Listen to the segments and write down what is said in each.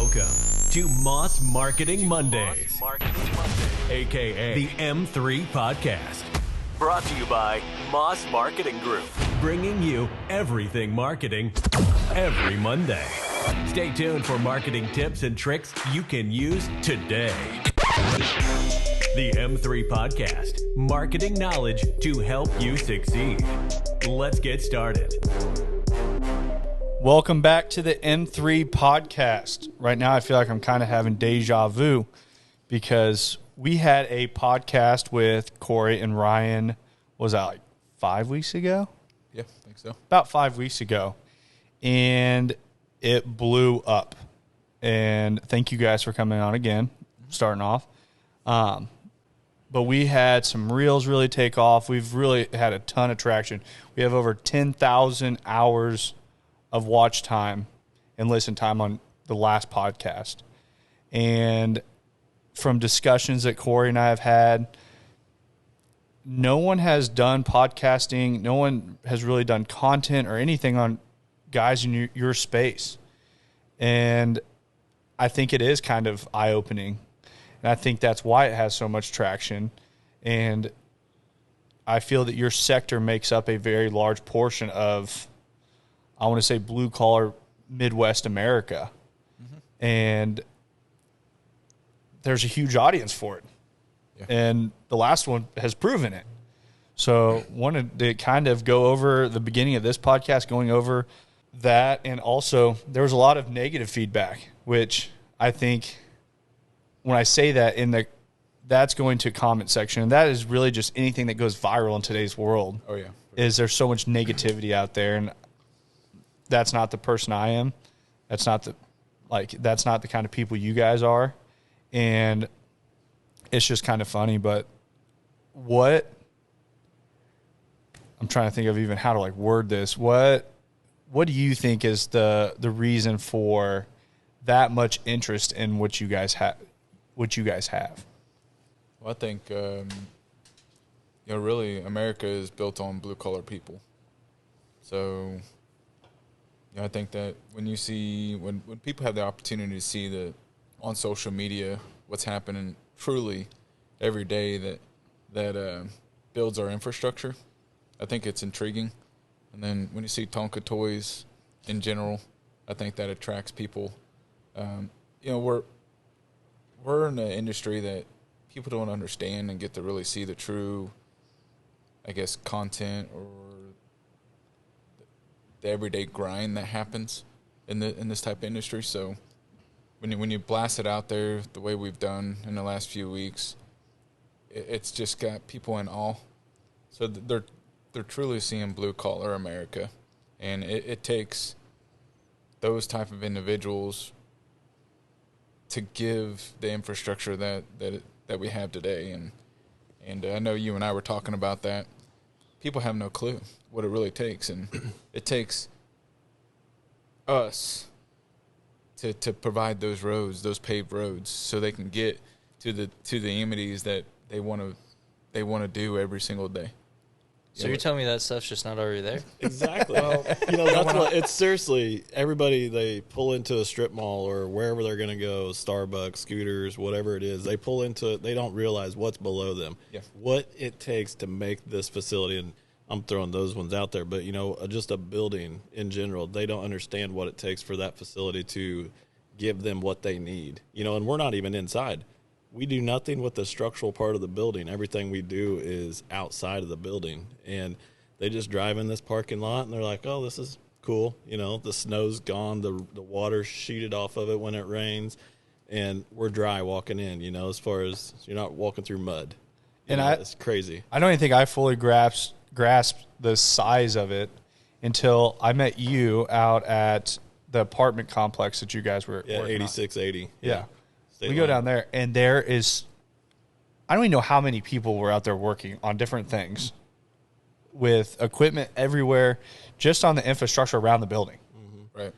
Welcome to Moss Marketing Mondays, a.k.a. the M3 Podcast. Brought to you by Moss Marketing Group, bringing you everything marketing every Monday. Stay tuned for marketing tips and tricks you can use today. The M3 Podcast, marketing knowledge to help you succeed. Let's get started. Welcome back to the M3 Podcast. Right now, I feel like I'm kind of having deja vu because we had a podcast with Corey and Ryan, was that like 5 weeks ago? Yeah, I think so. About 5 weeks ago. And it blew up. And thank you guys for coming on again, starting off. But we had some reels really take off. We've really had a ton of traction. We have over 10,000 hours of watch time and listen time on the last podcast. And from discussions that Corey and I have had, no one has done podcasting. No one has really done content or anything on guys in your space. And I think it is kind of eye-opening. And I think that's why it has so much traction. And I feel that your sector makes up a very large portion of, I want to say, blue-collar Midwest America. Mm-hmm. And there's a huge audience for it. Yeah. And the last one has proven it. So wanted to kind of go over the beginning of this podcast, going over that. And also there was a lot of negative feedback, which I think when I say that, that's going to comment section. And that is really just anything that goes viral in today's world. Oh, yeah. Is there's so much negativity out there. And that's not the person I am. That's not the kind of people you guys are. And it's just kind of funny. But what I'm trying to think of even how to word this. What do you think is the reason for that much interest in what you guys have? Well, I think really America is built on blue collar people. So I think that when you see when people have the opportunity to see on social media what's happening truly every day that builds our infrastructure, I think it's intriguing. And then when you see Tonka toys in general, I think that attracts people. We're in an industry that people don't understand and get to really see the true, I guess, content or the everyday grind that happens in this type of industry. So when you blast it out there the way we've done in the last few weeks, it's just got people in awe. So they're truly seeing blue collar America, and it takes those type of individuals to give the infrastructure that we have today. And I know you and I were talking about that. People have no clue what it really takes, and it takes us to provide those roads, those paved roads, so they can get to the amenities that they want to do every single day. So you're telling me that stuff's just not already there? Exactly. Well, that's what it's seriously. Everybody, they pull into a strip mall or wherever they're going to go, Starbucks, scooters, whatever it is. They pull into it. They don't realize what's below them. Yeah. What it takes to make this facility, and I'm throwing those ones out there, but just a building in general, they don't understand what it takes for that facility to give them what they need. And we're not even inside. We do nothing with the structural part of the building. Everything we do is outside of the building. And they just drive in this parking lot, and they're like, oh, this is cool. The snow's gone. The water's sheeted off of it when it rains. And we're dry walking in, as far as you're not walking through mud. It's crazy. I don't even think I fully grasped the size of it until I met you out at the apartment complex that you guys were working 8680. Yeah. We go down there, and there is – I don't even know how many people were out there working on different things with equipment everywhere just on the infrastructure around the building. Mm-hmm. Right.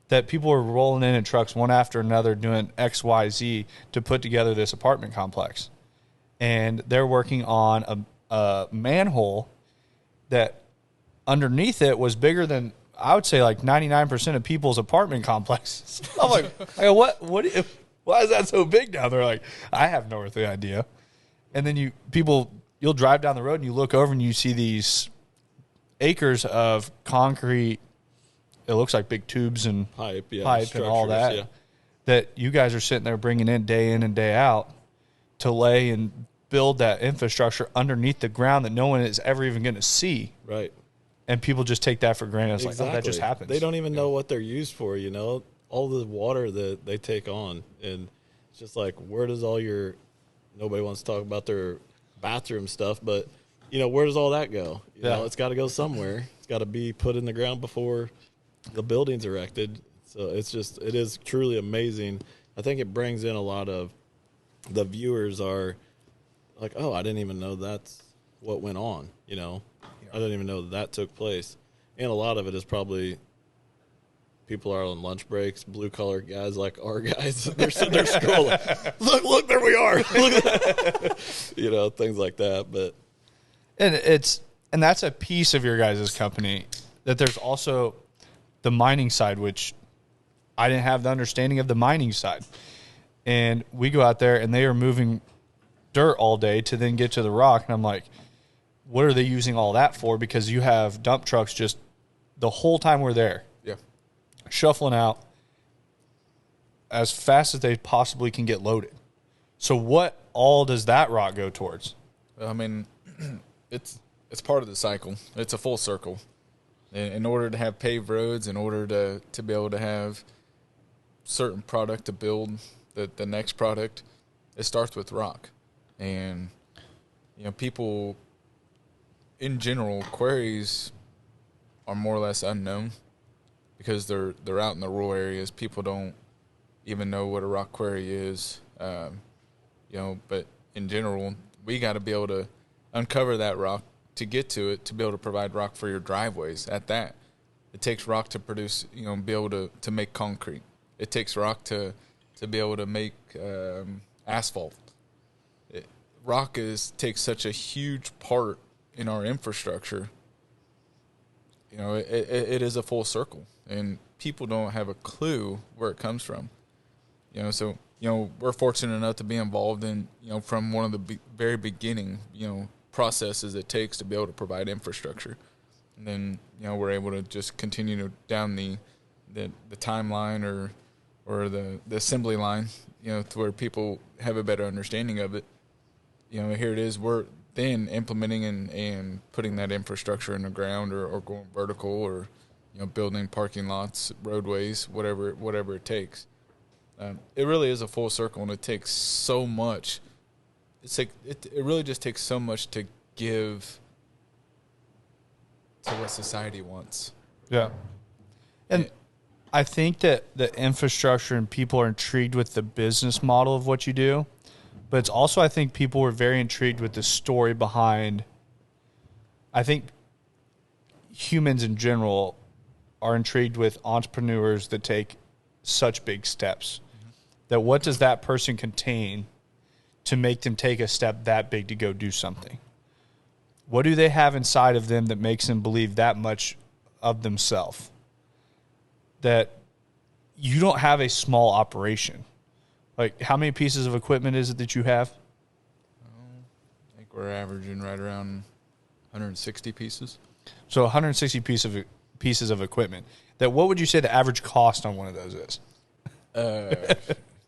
That people were rolling in trucks one after another doing X, Y, Z to put together this apartment complex. And they're working on a manhole that underneath it was bigger than I would say like 99% of people's apartment complexes. I'm like, what? Why is that so big down there? Like, I have no earthly idea. And then you'll drive down the road and you look over and you see these acres of concrete. It looks like big tubes and pipe and all that. Yeah. That you guys are sitting there bringing in and day out to lay and build that infrastructure underneath the ground that no one is ever even going to see. Right. And people just take that for granted. It's exactly. Like, oh, that just happens. They don't even know what they're used for, you know, all the water that they take on. And it's just like, where does all your, nobody wants to talk about their bathroom stuff, but, you know, where does all that go? You know, it's got to go somewhere. It's got to be put in the ground before the building's erected. So it is truly amazing. I think it brings in a lot of the viewers are like, oh, I didn't even know that's what went on, you know. I didn't even know that took place. And a lot of it is probably people are on lunch breaks, blue-collar guys like our guys. They're sitting there scrolling. Look, there we are. Look at that. You know, things like that. But and that's a piece of your guys' company, that there's also the mining side, which I didn't have the understanding of the mining side. And we go out there and they are moving dirt all day to then get to the rock. And I'm like, what are they using all that for? Because you have dump trucks just the whole time we're there. Yeah. Shuffling out as fast as they possibly can get loaded. So what all does that rock go towards? I mean, it's part of the cycle. It's a full circle. In order to have paved roads, in order to be able to have certain product to build the next product, it starts with rock. And, you know, people in general, quarries are more or less unknown because they're out in the rural areas. People don't even know what a rock quarry is, you know. But in general, we got to be able to uncover that rock to get to it, to be able to provide rock for your driveways. At that, it takes rock to produce, you know, be able to make concrete. It takes rock to be able to make asphalt. Rock takes such a huge part in our infrastructure. You know, it is a full circle, and people don't have a clue where it comes from. You know, so, you know, we're fortunate enough to be involved in, you know, from one of the very beginning, you know, processes it takes to be able to provide infrastructure. And then, you know, we're able to just continue down the timeline or the assembly line, you know, to where people have a better understanding of it. You know, here it is, we're then implementing and putting that infrastructure in the ground or going vertical or, you know, building parking lots, roadways, whatever it takes. It really is a full circle, and it takes so much. It's like it really just takes so much to give to what society wants. Yeah. And I think that the infrastructure and people are intrigued with the business model of what you do. But it's also, I think people were very intrigued with the story behind. I think humans in general are intrigued with entrepreneurs that take such big steps. Mm-hmm. That what does that person contain to make them take a step that big to go do something? What do they have inside of them that makes them believe that much of themselves? That you don't have a small operation. Like, how many pieces of equipment is it that you have? I think we're averaging right around 160 pieces. So 160 pieces of equipment. That, what would you say the average cost on one of those is?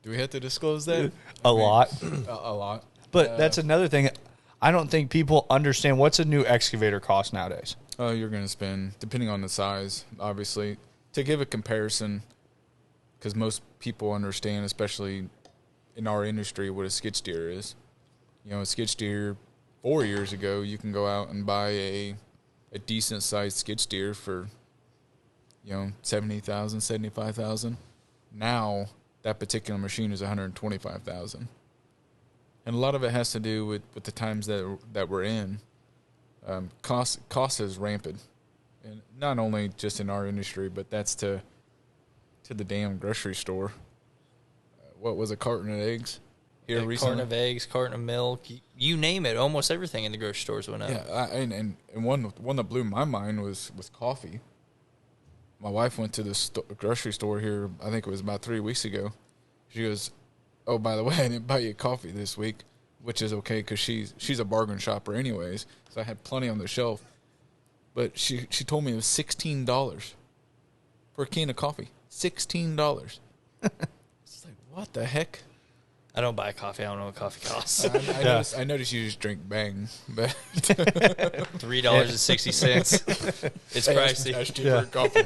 Do we have to disclose that? A lot. A lot. But that's another thing. I don't think people understand what's a new excavator cost nowadays. Oh, you're going to spend, depending on the size, obviously. To give a comparison, because most people understand, especially in our industry, what a skid steer is. You know, a skid steer 4 years ago, you can go out and buy a decent-sized skid steer for, you know, $70,000, $75,000. Now, that particular machine is $125,000. And a lot of it has to do with the times that we're in. Cost is rampant. And not only just in our industry, but that's to the damn grocery store. What was a carton of eggs here recently? Carton of eggs, carton of milk, you name it. Almost everything in the grocery stores went up. Yeah, and one that blew my mind was coffee. my wife went to the grocery store here, I think it was about 3 weeks ago. She goes, "Oh, by the way, I didn't buy you coffee this week," which is okay because she's a bargain shopper anyways. So I had plenty on the shelf. But she told me it was $16 for a can of coffee. $16. It's like, what the heck? I don't buy coffee. I don't know what coffee costs. I noticed you just drink Bang, but $3.60. It's pricey. That's cheaper coffee.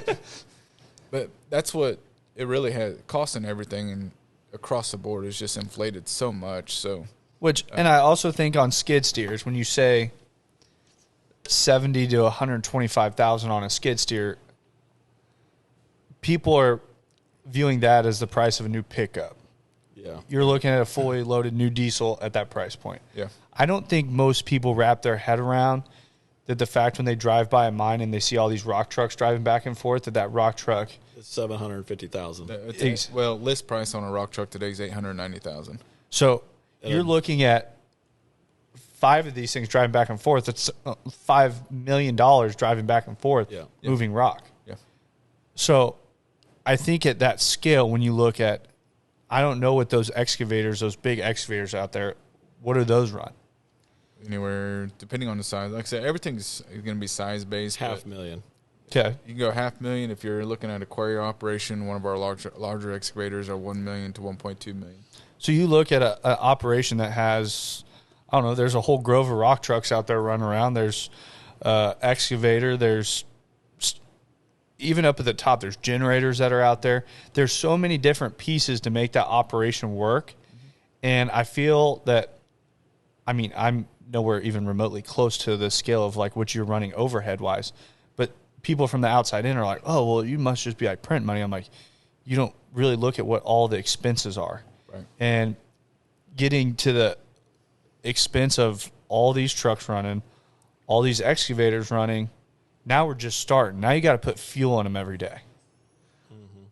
But that's what it really has. Cost and everything and across the board is just inflated so much. So, and I also think on skid steers, when you say 70 to 125,000 on a skid steer, people are viewing that as the price of a new pickup. Yeah. You're looking at a fully loaded new diesel at that price point. Yeah. I don't think most people wrap their head around that the fact when they drive by a mine and they see all these rock trucks driving back and forth, that rock truck It's 750,000. Well, list price on a rock truck today is 890,000. So you're looking at 5 of these things driving back and forth. It's $5 million driving back and forth, moving rock. Yeah. So I think at that scale, when you look at, I don't know what those big excavators out there, what do those run? Anywhere, depending on the size. Like I said, everything's going to be size-based. $500,000. Okay. You can go $500,000 if you're looking at a quarry operation. One of our larger excavators are $1 million to $1.2 million. So you look at an operation that has, I don't know, there's a whole grove of rock trucks out there running around. There's excavator. There's even up at the top, there's generators that are out there. There's so many different pieces to make that operation work. And I feel that, I mean, I'm nowhere even remotely close to the scale of like what you're running overhead wise. But people from the outside in are like, oh, well, you must just be like print money. I'm like, you don't really look at what all the expenses are. Right. And getting to the expense of all these trucks running, all these excavators running, now we're just starting. Now you got to put fuel in them every day. Mm-hmm.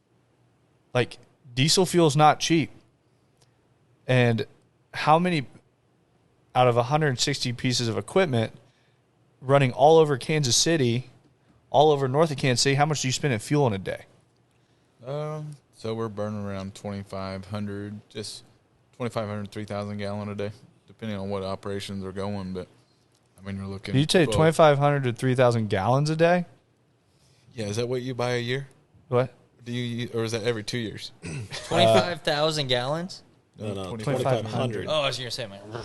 Like, diesel fuel is not cheap. And how many out of 160 pieces of equipment running all over Kansas City, all over north of Kansas City, how much do you spend in fuel in a day? So we're burning around 2,500, just 2,500, 3,000 gallon a day, depending on what operations are going. But I mean, you're looking. Did you take 2,500 to 3,000 gallons a day? Yeah, is that what you buy a year? What? Do you, or is that every 2 years? 25,000 gallons? No, 2,500. Oh, I was going to say, man. No.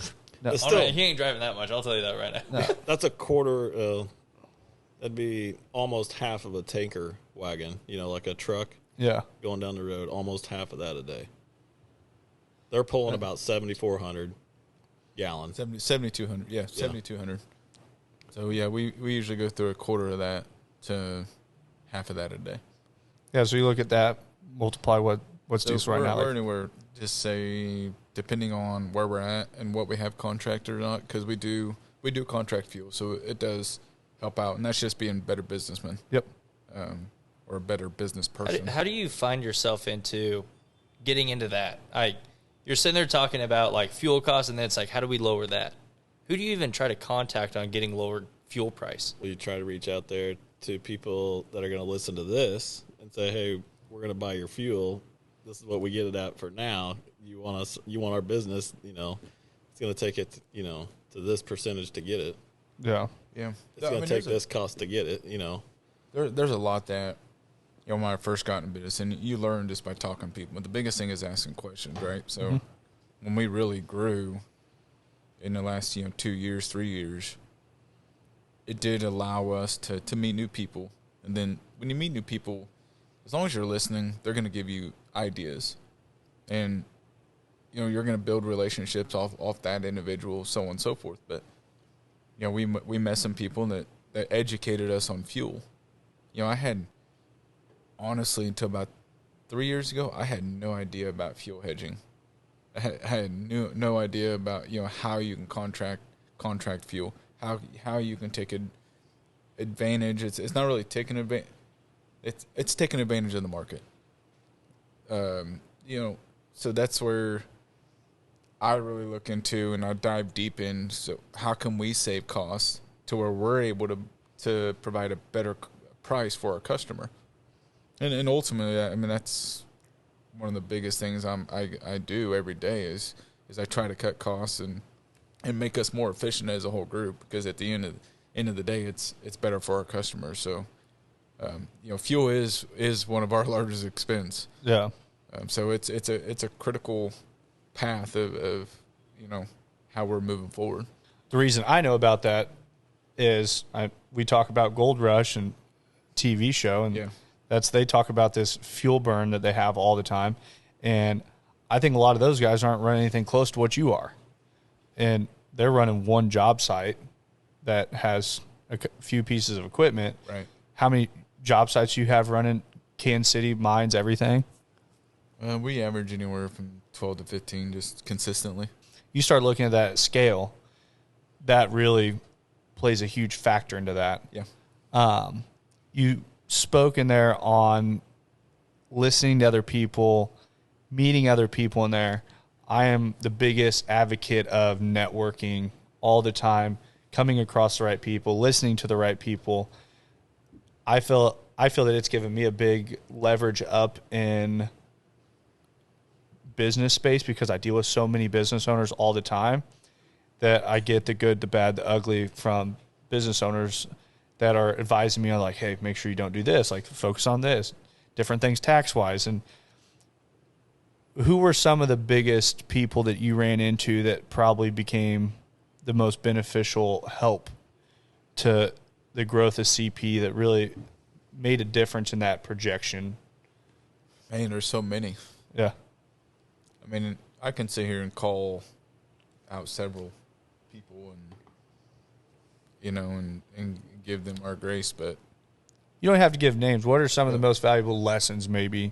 It's Oh, still, no, he ain't driving that much. I'll tell you that right now. No. that's a quarter. That'd be almost half of a tanker wagon, like a truck Yeah. going down the road, almost half of that a day. They're pulling about 7,400 gallons. 7,200. Yeah, 7,200. So, yeah, we usually go through a quarter of that to half of that a day. Yeah, so you look at that, multiply what's diesel right now. We're anywhere, just say, depending on where we're at and what we have contracted or not, because we do contract fuel, so it does help out, and that's just being better businessmen. Yep. Or a better business person. How do you find yourself into getting into that? You're sitting there talking about like fuel costs, and then it's like, how do we lower that? Who do you even try to contact on getting lowered fuel price? We try to reach out there to people that are going to listen to this and say, hey, we're going to buy your fuel. This is what we get it at for now. You want our business, it's going to take it, to this percentage to get it. Yeah. Yeah. It's going to take this cost to get it, There's a lot that, when I first got into business, and you learn just by talking to people. But the biggest thing is asking questions, right? So when we really grew in the last, 2 years, 3 years, it did allow us to meet new people. And then when you meet new people, as long as you're listening, they're going to give you ideas. And, you're going to build relationships off that individual, so on and so forth. But, we met some people that educated us on fuel. I had, honestly, until about 3 years ago, I had no idea about fuel hedging. I had no idea about, how you can contract fuel, how you can take advantage. It's not really taking advantage. It's taking advantage of the market. So that's where I really look into, and I dive deep in. So how can we save costs to where we're able to provide a better price for our customer? And ultimately, I mean, that's one of the biggest things I do every day is I try to cut costs and make us more efficient as a whole group, because at the end of the day, it's better for our customers. So, fuel is one of our largest expense. Yeah. So it's a critical path of how we're moving forward. The reason I know about that is we talk about Gold Rush and TV show, and they talk about this fuel burn that they have all the time, and I think a lot of those guys aren't running anything close to what you are, and they're running one job site that has a few pieces of equipment. Right. How many job sites you have running? Kansas City, mines, everything. We average anywhere from 12 to 15 just consistently. You start looking at that scale, that really plays a huge factor into that. Yeah. You spoke in there on listening to other people, meeting other people in there. I am the biggest advocate of networking all the time, coming across the right people, listening to the right people. I feel that it's given me a big leverage up in business space because I deal with so many business owners all the time that I get the good, the bad, the ugly from business owners that are advising me on, like, hey, make sure you don't do this, like focus on this, different things tax-wise. And who were some of the biggest people that you ran into that probably became the most beneficial help to the growth of CP that really made a difference in that projection? Man, there's so many. Yeah. I mean, I can sit here and call out several people and give them our grace, but you don't have to give names. What are some of the most valuable lessons maybe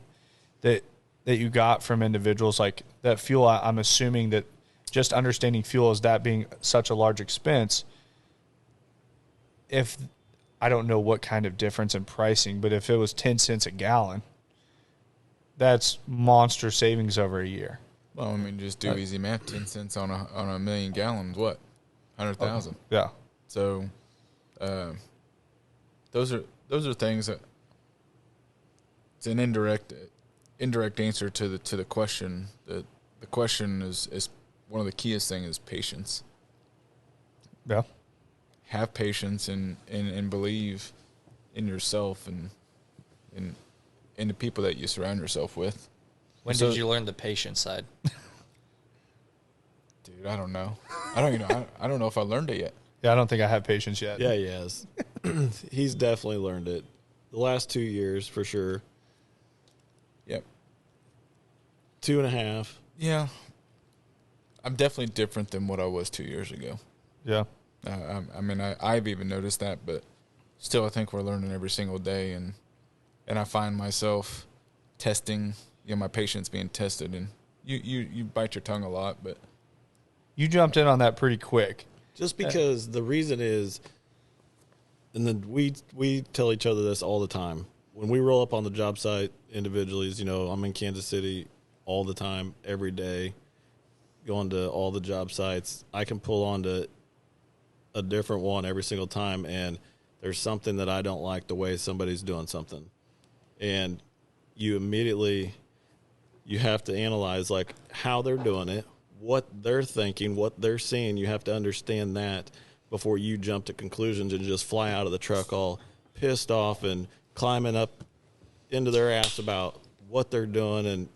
that you got from individuals like that fuel? I'm assuming that just understanding fuel as that being such a large expense, if I don't know what kind of difference in pricing, but if it was 10 cents a gallon, that's monster savings over a year. Well, I mean, just do easy math. 10 cents on a million gallons, what? 100,000. Yeah. So, those are things that it's an indirect answer to the question. The question is one of the keyest things is patience. Yeah. Have patience and believe in yourself and in the people that you surround yourself with. When did you learn the patience side? Dude, I don't know. I don't know if I learned it yet. Yeah, I don't think I have patience yet. Yeah, he has. He's definitely learned it. The last 2 years, for sure. Yep. 2.5. Yeah. I'm definitely different than what I was 2 years ago. Yeah. I mean, I've even noticed that, but still I think we're learning every single day, and I find myself testing, my patience being tested, and you bite your tongue a lot, but you jumped in on that pretty quick. Just because the reason is, and then we tell each other this all the time. When we roll up on the job site individually, I'm in Kansas City all the time, every day, going to all the job sites. I can pull on to a different one every single time, and there's something that I don't like the way somebody's doing something. And you immediately, you have to analyze, like, how they're doing it, what they're thinking, what they're seeing. You have to understand that before you jump to conclusions and just fly out of the truck all pissed off and climbing up into their ass about what they're doing and,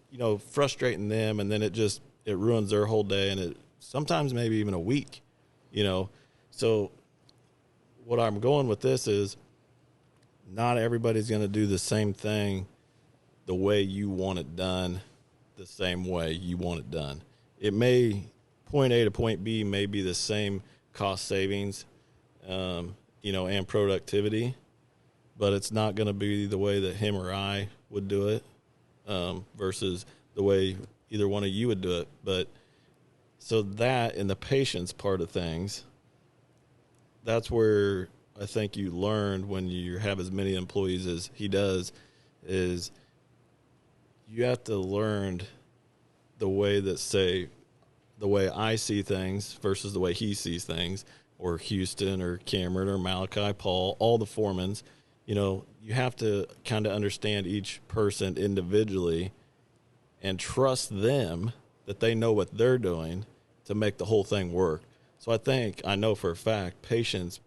frustrating them. And then it ruins their whole day, and it sometimes maybe even a week, So what I'm going with this is not everybody's going to do the same thing the way you want it done, the same way you want it done. It may, point A to point B may be the same cost savings, and productivity, but it's not going to be the way that him or I would do it versus the way either one of you would do it. But so that in the patience part of things, that's where I think you learn when you have as many employees as he does, is you have to learn the way that, say, the way I see things versus the way he sees things, or Houston or Cameron or Malachi, Paul, all the foremans. You you have to kind of understand each person individually and trust them that they know what they're doing to make the whole thing work. So I know for a fact, patience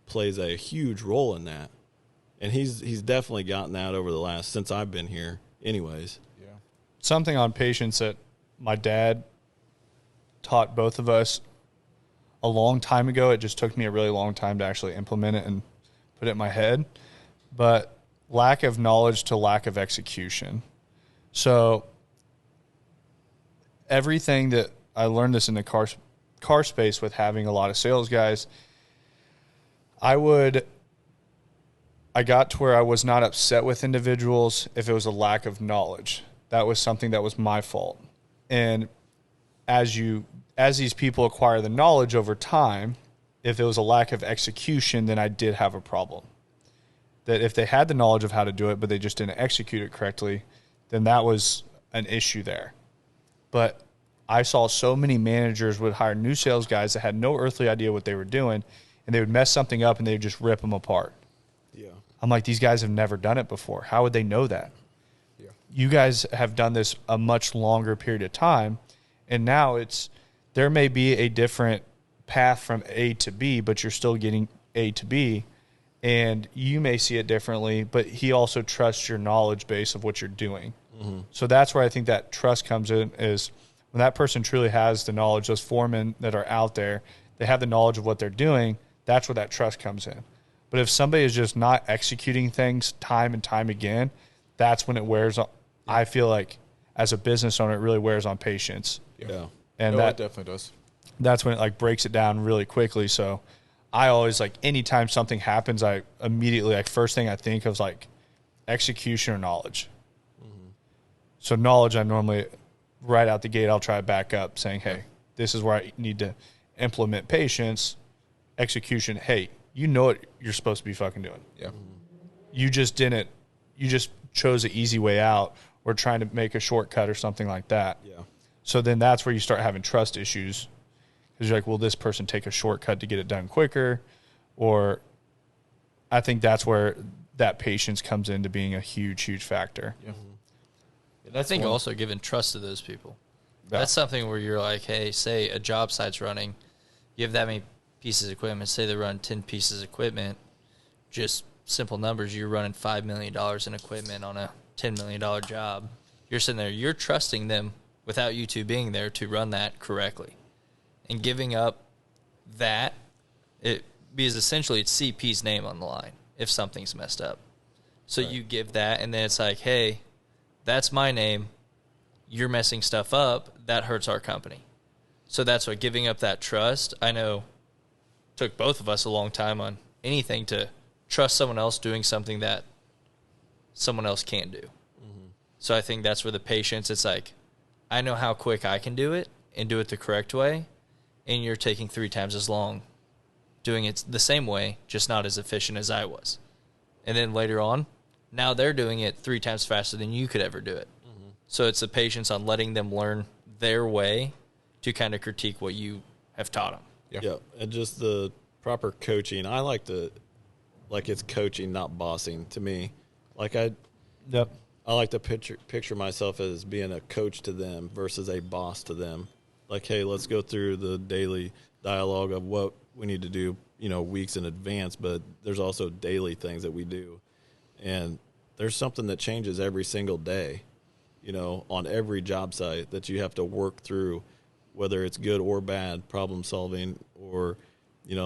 plays a huge role in that. And he's definitely gotten that over the last, since I've been here anyways. Yeah. Something on patience that my dad taught both of us a long time ago. It just took me a really long time to actually implement it and put it in my head. But lack of knowledge to lack of execution. So everything that I learned this in the car space with having a lot of sales guys, I got to where I was not upset with individuals if it was a lack of knowledge. That was something that was my fault. And as these people acquire the knowledge over time, if it was a lack of execution, then I did have a problem. That if they had the knowledge of how to do it, but they just didn't execute it correctly, then that was an issue there. But I saw so many managers would hire new sales guys that had no earthly idea what they were doing, and they would mess something up and they would just rip them apart. Yeah. I'm like, these guys have never done it before. How would they know that? Yeah. You guys have done this a much longer period of time, and now there may be a different path from A to B, but you're still getting A to B, and you may see it differently, but he also trusts your knowledge base of what you're doing. Mm-hmm. So that's where I think that trust comes in, is when that person truly has the knowledge, those foremen that are out there, they have the knowledge of what they're doing, that's where that trust comes in. But if somebody is just not executing things time and time again, that's when it wears on. I feel like as a business owner, it really wears on patience. Yeah. And It definitely does. That's when it like breaks it down really quickly. So I always, like, anytime something happens, I immediately, like, first thing I think of is like execution or knowledge. Mm-hmm. So knowledge, I normally right out the gate, I'll try to back up saying, hey, this is where I need to implement patience. Execution, hey, you know what you're supposed to be fucking doing. Yeah. You just didn't. You just chose an easy way out or trying to make a shortcut or something like that. Yeah. So then that's where you start having trust issues, because you're like, will this person take a shortcut to get it done quicker? Or I think that's where that patience comes into being a huge, huge factor. Yeah. And I think also giving trust to those people. Yeah. That's something where you're like, hey, say a job site's running, you have that many pieces of equipment, say they run 10 pieces of equipment, just simple numbers, you're running $5 million in equipment on a $10 million job. You're sitting there, you're trusting them without you two being there to run that correctly. And giving up that, because essentially it's CP's name on the line if something's messed up. So right. You give that, and then it's like, hey, that's my name, you're messing stuff up, that hurts our company. So that's what giving up that trust, I know, took both of us a long time on anything to trust someone else doing something that someone else can't do. Mm-hmm. So I think that's where the patience, it's like, I know how quick I can do it and do it the correct way, and you're taking 3 times as long doing it the same way, just not as efficient as I was. And then later on, now they're doing it 3 times faster than you could ever do it. Mm-hmm. So it's the patience on letting them learn their way to kind of critique what you have taught them. Yeah, and just the proper coaching. I like it's coaching, not bossing to me. Like I like to picture myself as being a coach to them versus a boss to them. Like, hey, let's go through the daily dialogue of what we need to do, weeks in advance, but there's also daily things that we do. And there's something that changes every single day, on every job site that you have to work through, whether it's good or bad, problem solving, or,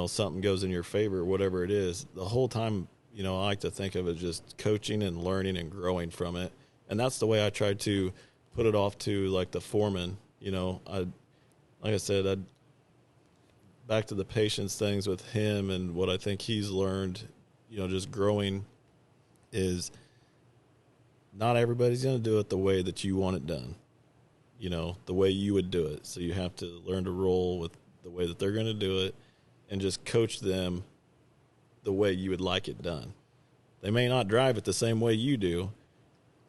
something goes in your favor, whatever it is. The whole time, I like to think of it just coaching and learning and growing from it. And that's the way I try to put it off to, like, the foreman. Like I said, back to the patience things with him and what I think he's learned, just growing, is not everybody's going to do it the way that you want it done. The way you would do it. So you have to learn to roll with the way that they're going to do it and just coach them the way you would like it done. They may not drive it the same way you do,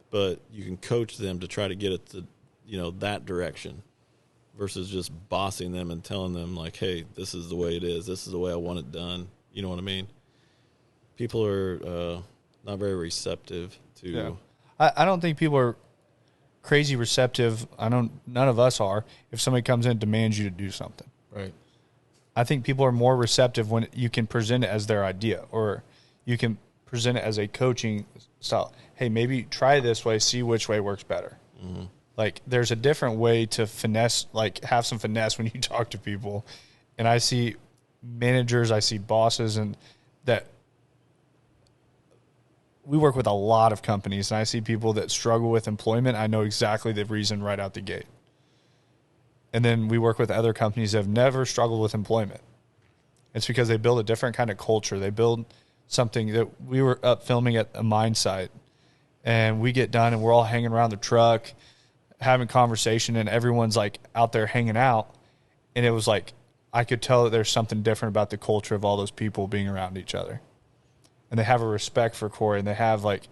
but you can coach them to try to get it to, that direction versus just bossing them and telling them, like, hey, this is the way it is. This is the way I want it done. You know what I mean? People are Not very receptive to. Yeah. I don't think people are crazy receptive. None of us are. If somebody comes in and demands you to do something. Right. I think people are more receptive when you can present it as their idea, or you can present it as a coaching style. Hey, maybe try this way, see which way works better. Mm-hmm. Like, there's a different way to finesse, like have some finesse when you talk to people. And I see managers, I see bosses, and that we work with a lot of companies, and I see people that struggle with employment. I know exactly the reason right out the gate. And then we work with other companies that have never struggled with employment. It's because they build a different kind of culture. They build something that we were up filming at a mine site, and we get done and we're all hanging around the truck, having conversation, and everyone's like out there hanging out. And it was like, I could tell that there's something different about the culture of all those people being around each other. And they have a respect for Corey, and they have like,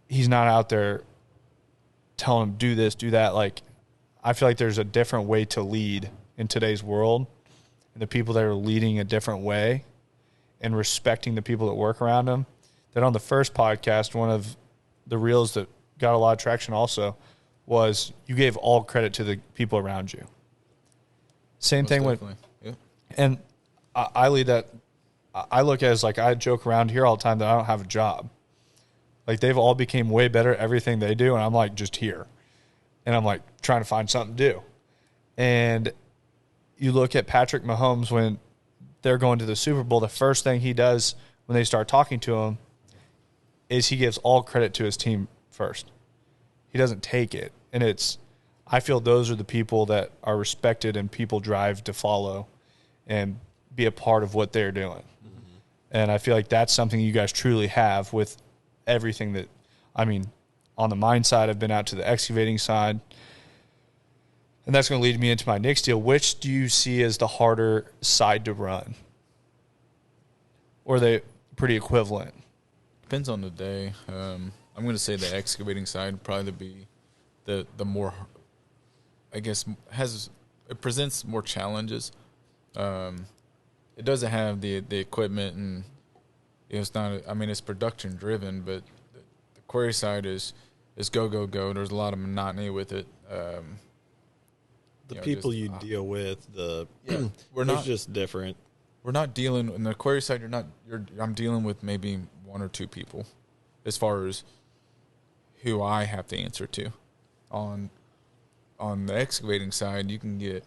he's not out there telling him, do this, do that. Like, I feel like there's a different way to lead in today's world, and the people that are leading a different way and respecting the people that work around them. That on the first podcast, one of the reels that got a lot of traction also was you gave all credit to the people around you. Same Most thing definitely. and I lead that. I look at it as like, I joke around here all the time that I don't have a job. Like, they've all became way better at everything they do, and I'm like just here. And I'm like trying to find something to do. And you look at Patrick Mahomes when they're going to the Super Bowl, the first thing he does when they start talking to him is he gives all credit to his team first. He doesn't take it. And I feel those are the people that are respected and people drive to follow and be a part of what they're doing. Mm-hmm. And I feel like that's something you guys truly have with everything that, I mean, on the mine side, I've been out to the excavating side. And that's going to lead me into my next deal. Which do you see as the harder side to run? Or are they pretty equivalent? Depends on the day. I'm going to say the excavating side would probably be the more, I guess, it presents more challenges. It doesn't have the equipment, and it's not. I mean, it's production driven, but the quarry side is go go go. There's a lot of monotony with it. The people you deal with, we're not just different. We're not dealing in the quarry side. I'm dealing with maybe one or two people, as far as who I have to answer to. On the excavating side, you can get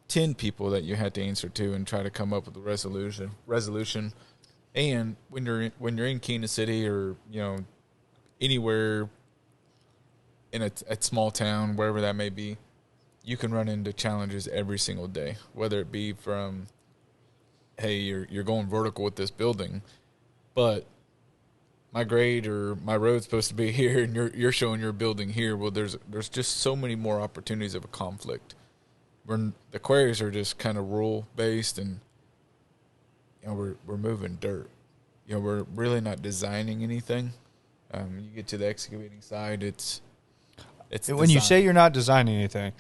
10 people that you had to answer to and try to come up with a resolution. And when you're in Kansas City or anywhere in a small town, wherever that may be, you can run into challenges every single day, whether it be from, hey, you're going vertical with this building, but my grade or my road's supposed to be here, and you're showing your building here. Well, there's just so many more opportunities of a conflict. When the quarries are just kind of rule based, and we're moving dirt. We're really not designing anything. You get to the excavating side, it's when you say you're not designing anything.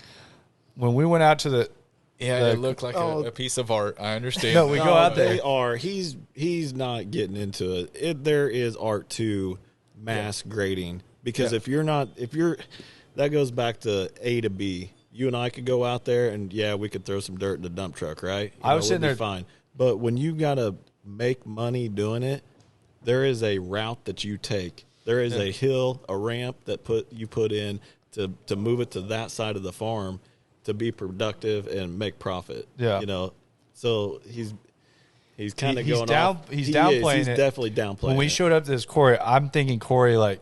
When we went out to it looked like a piece of art. I understand. No, we go out there. They are. He's not getting into it. There is art to mass grading, because if you're that goes back to A to B. You and I could go out there and we could throw some dirt in the dump truck, right? I was sitting there fine. But when you gotta make money doing it, there is a route that you take. There is a hill, a ramp that you put in to move it to that side of the farm to be productive and make profit. Yeah. So he's kind of going down. off. He's downplaying He's it. definitely downplaying. When we showed up to this quarry, I'm thinking Corey, like,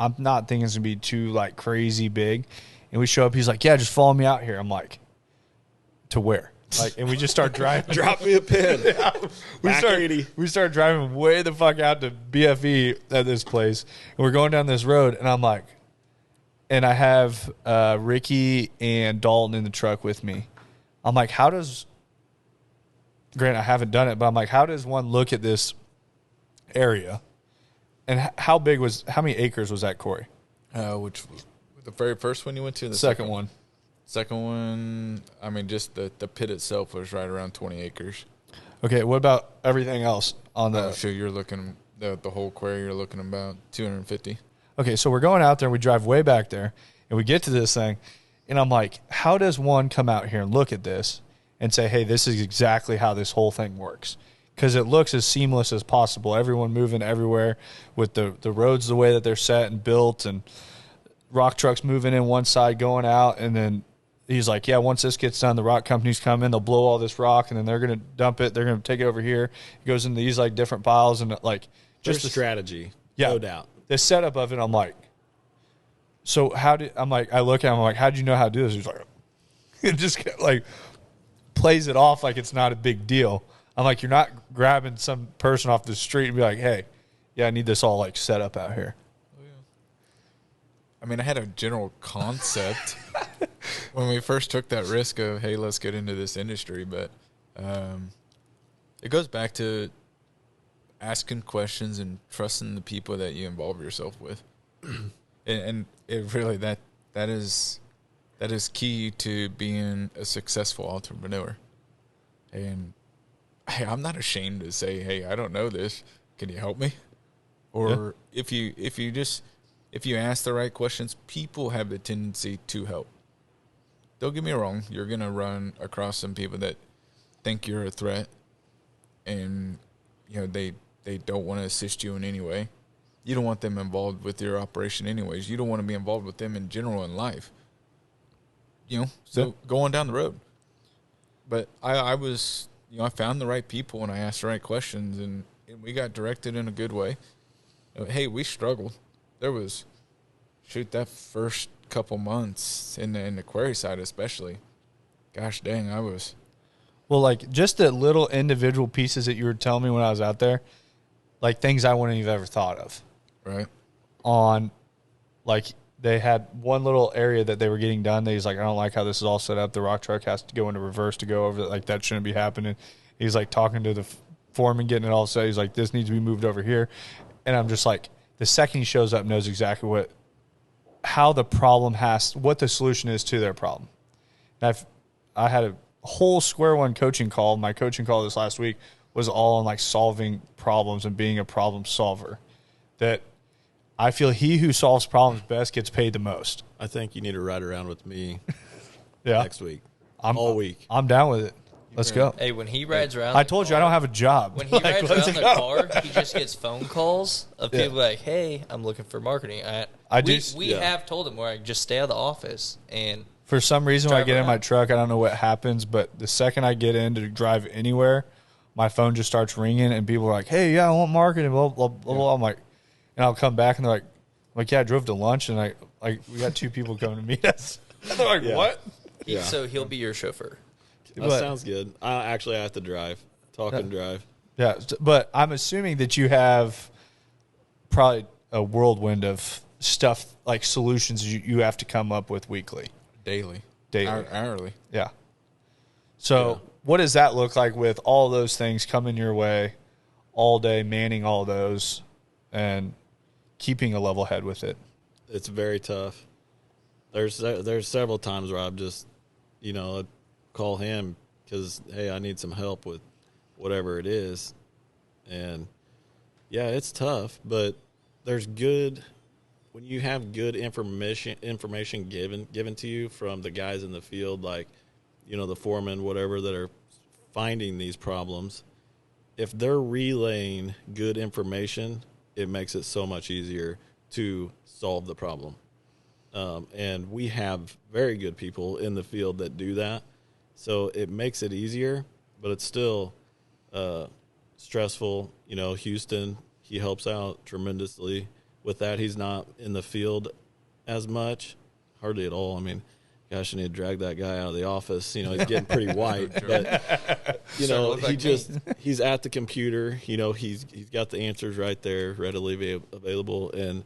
I'm not thinking it's gonna be too like crazy big. And we show up. He's like, "Yeah, just follow me out here." I'm like, "To where?" Like, and we just start driving. Drop me a pin. We start driving way the fuck out to BFE at this place, and we're going down this road. And I'm like, and I have Ricky and Dalton in the truck with me. I'm like, how does? Grant, I haven't done it, but I'm like, how does one look at this area? And how many acres was that, Corey? Which the very first one you went to? The second one. Second one, I mean, just the pit itself was right around 20 acres. Okay, what about everything else on the? So you're looking The whole quarry you're looking about 250. Okay, so we're going out there. We drive way back there, and we get to this thing, and I'm like, how does one come out here and look at this and say, hey, this is exactly how this whole thing works? Because it looks as seamless as possible. Everyone moving everywhere with the roads the way that they're set and built, and rock trucks moving in one side, going out, and then he's like, yeah, once this gets done, the rock companies come in, they'll blow all this rock, and then they're going to dump it. They're going to take it over here. It goes into these, like, different piles, and, like, just the strategy, yeah, no doubt. The setup of it, I'm like, so I look at him, I'm like, how did you know how to do this? He's like, it just, like, plays it off like it's not a big deal. I'm like, you're not grabbing some person off the street and be like, hey, yeah, I need this all, like, set up out here. I mean, I had a general concept when we first took that risk of, hey, let's get into this industry. But it goes back to asking questions and trusting the people that you involve yourself with. and it really, that is key to being a successful entrepreneur. And hey, I'm not ashamed to say, hey, I don't know this. Can you help me? Or if you ask the right questions, people have the tendency to help. Don't get me wrong. You're going to run across some people that think you're a threat, and they don't want to assist you in any way. You don't want them involved with your operation anyways. You don't want to be involved with them in general in life. So go on down the road. But I was, I found the right people and I asked the right questions, and we got directed in a good way. Hey, we struggled. There was, that first couple months in the quarry side especially. Gosh dang, I was. Well, like, just the little individual pieces that you were telling me when I was out there, like, things I wouldn't have ever thought of. Right. On, like, they had one little area that they were getting done. He's like, I don't like how this is all set up. The rock truck has to go into reverse to go over it. Like, that shouldn't be happening. He's, like, talking to the foreman, getting it all set. He's like, this needs to be moved over here. And I'm just like, the second he shows up, knows exactly what the solution is to their problem. And I had a whole square one coaching call. My coaching call this last week was all on, like, solving problems and being a problem solver. That I feel he who solves problems best gets paid the most. I think you need to ride around with me next week. All week. I'm down with it. Let's go. Hey, when he rides around, I told you I don't have a job. When he rides around the car, he just gets phone calls of people like, "Hey, I'm looking for marketing." We have told him where I just stay out of the office, and for some reason when I get in my truck, I don't know what happens, but the second I get in to drive anywhere, my phone just starts ringing, and people are like, "Hey, yeah, I want marketing." Blah blah blah. Blah. I'm like, and I'll come back and they're like, "Yeah, I drove to lunch, and we got 2 people coming to meet us." They're like, "What?" So he'll be your chauffeur. That sounds good. I have to drive. And drive. Yeah, but I'm assuming that you have probably a whirlwind of stuff, like solutions you have to come up with weekly. Daily. Hourly. Yeah. So what does that look like with all those things coming your way all day, manning all those, and keeping a level head with it? It's very tough. There's several times where I'm just, I'd call him because, hey, I need some help with whatever it is. And, yeah, it's tough, but there's good – when you have good information given to you from the guys in the field, like, the foreman, whatever, that are finding these problems, if they're relaying good information, it makes it so much easier to solve the problem. And we have very good people in the field that do that. So it makes it easier, but it's still stressful. Houston, he helps out tremendously with that. He's not in the field as much, hardly at all. I mean, gosh, I need to drag that guy out of the office. He's getting pretty white, but he's at the computer. He's got the answers right there, readily available, and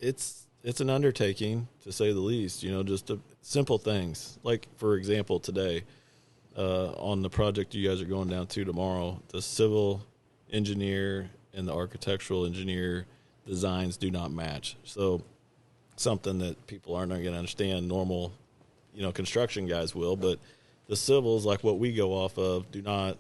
it's an undertaking, to say the least. Just simple things. Like, for example, today, on the project you guys are going down to tomorrow, the civil engineer and the architectural engineer designs do not match. So something that people aren't going to understand, normal, construction guys will, but the civils, like what we go off of, do not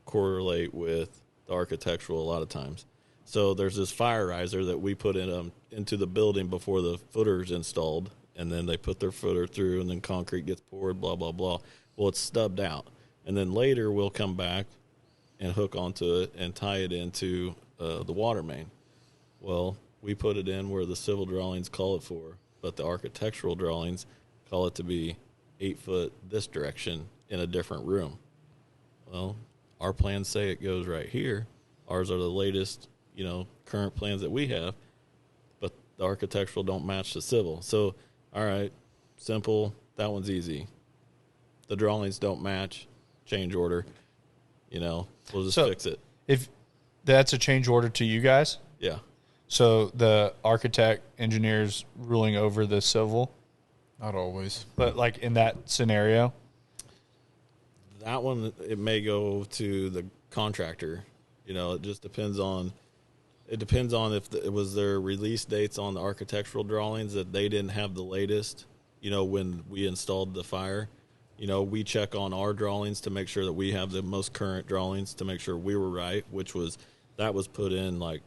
correlate with the architectural a lot of times. So there's this fire riser that we put into the building before the footer's installed, and then they put their footer through, and then concrete gets poured, blah, blah, blah. Well, it's stubbed out. And then later we'll come back and hook onto it and tie it into the water main. Well, we put it in where the civil drawings call it for, but the architectural drawings call it to be 8 foot this direction in a different room. Well, our plans say it goes right here. Ours are the latest, current plans that we have, but the architectural don't match the civil. So, all right, simple. That one's easy. The drawings don't match. Change order. We'll just fix it. If that's a change order to you guys, yeah. So the architect, engineers ruling over the civil. Not always, but like in that scenario, that one it may go to the contractor. It just depends on. It depends on if it was their release dates on the architectural drawings that they didn't have the latest. When we installed the fire, we check on our drawings to make sure that we have the most current drawings to make sure we were right, that was put in like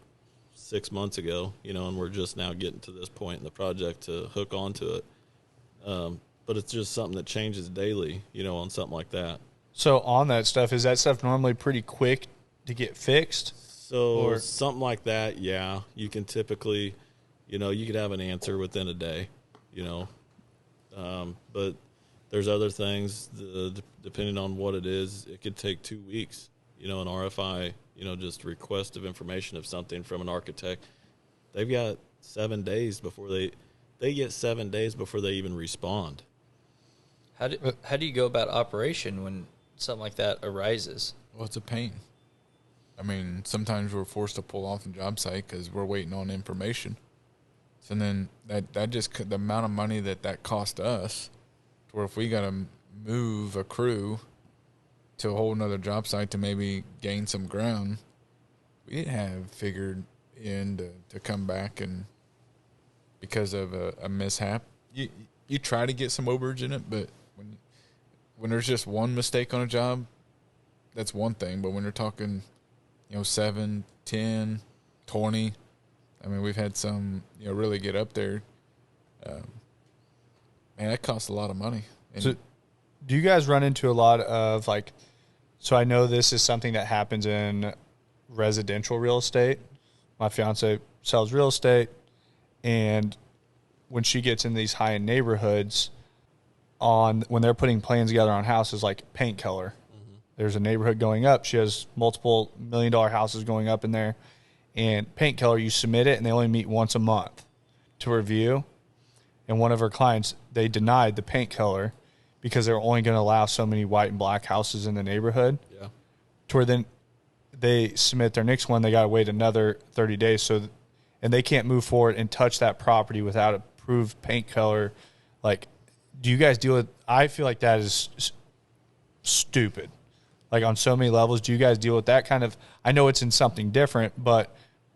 6 months ago. And we're just now getting to this point in the project to hook onto it. But it's just something that changes daily, on something like that. So on that stuff, is that stuff normally pretty quick to get fixed? So something like that, yeah. You can typically, you could have an answer within a day, But there's other things, depending on what it is, it could take 2 weeks. An RFI, just request of information of something from an architect. They've got 7 days before they get 7 days before they even respond. How do you go about operation when something like that arises? Well, it's a pain. I mean, sometimes we're forced to pull off the job site because we're waiting on information. So then that just the amount of money that cost us, to where if we got to move a crew to a whole nother job site to maybe gain some ground, we didn't have figured in to come back, and because of a mishap, you try to get some overage in it, but when there's just one mistake on a job, that's one thing. But when you're talking, 7, 10, 20, I mean, we've had some, really get up there. Man, that costs a lot of money. And so do you guys run into a lot of so I know this is something that happens in residential real estate. My fiance sells real estate, and when she gets in these high-end neighborhoods, when they're putting plans together on houses, like paint color, there's a neighborhood going up. She has multiple $1 million houses going up in there, and paint color, you submit it, and they only meet once a month to review. And one of her clients, they denied the paint color because they're only going to allow so many white and black houses in the neighborhood. Yeah. To where then they submit their next one, they got to wait another 30 days. And they can't move forward and touch that property without approved paint color. Do you guys deal with, I feel like that is stupid. On so many levels, do you guys deal with that kind of, I know it's in something different, but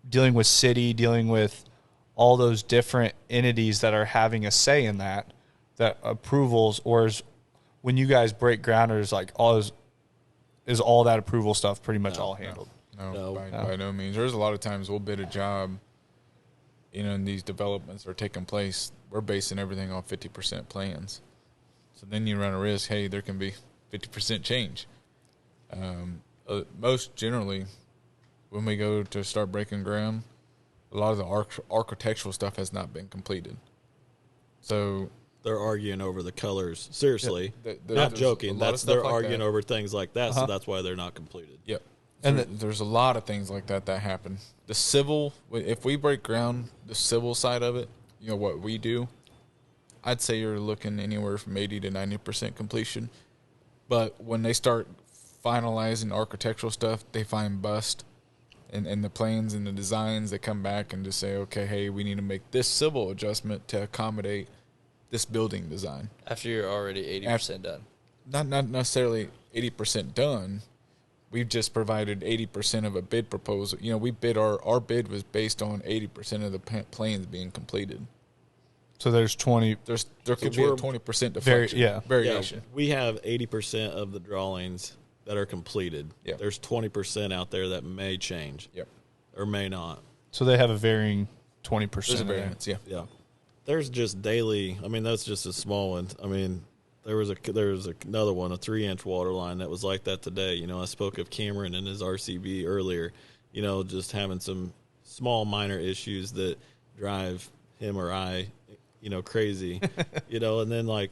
dealing with city, dealing with all those different entities that are having a say in that approvals, or when you guys break ground, or is all that approval stuff pretty much all handled? No, by no means. There's a lot of times we'll bid a job, and these developments are taking place. We're basing everything on 50% plans. So then you run a risk, hey, there can be 50% change. Most generally, when we go to start breaking ground, a lot of the architectural stuff has not been completed. So they're arguing over the colors. Seriously, not joking. They're arguing over things like that, so that's why they're not completed. Yep. And there's a lot of things like that happen. The civil, if we break ground, the civil side of it, what we do, I'd say you're looking anywhere from 80 to 90% completion. But when they start finalizing architectural stuff, they find bust. And the plans and the designs, they come back and just say, okay, hey, we need to make this civil adjustment to accommodate this building design. After you're already 80% done. Not necessarily 80% done. We've just provided 80% of a bid proposal. We bid our bid was based on 80% of the plans being completed. So there's 20. There could be a 20% deflection, variation. Yeah, we have 80% of the drawings that are completed. Yep. There's 20% out there that may change. Yep. Or may not. So they have a varying 20%. There's a variance, yeah. Yeah. There's just daily. I mean, that's just a small one. I mean, there was another one, a 3-inch water line that was like that today. You know, I spoke of Cameron and his RCB earlier. You know, just having some small minor issues that drive him or I, you know, crazy. You know, and then like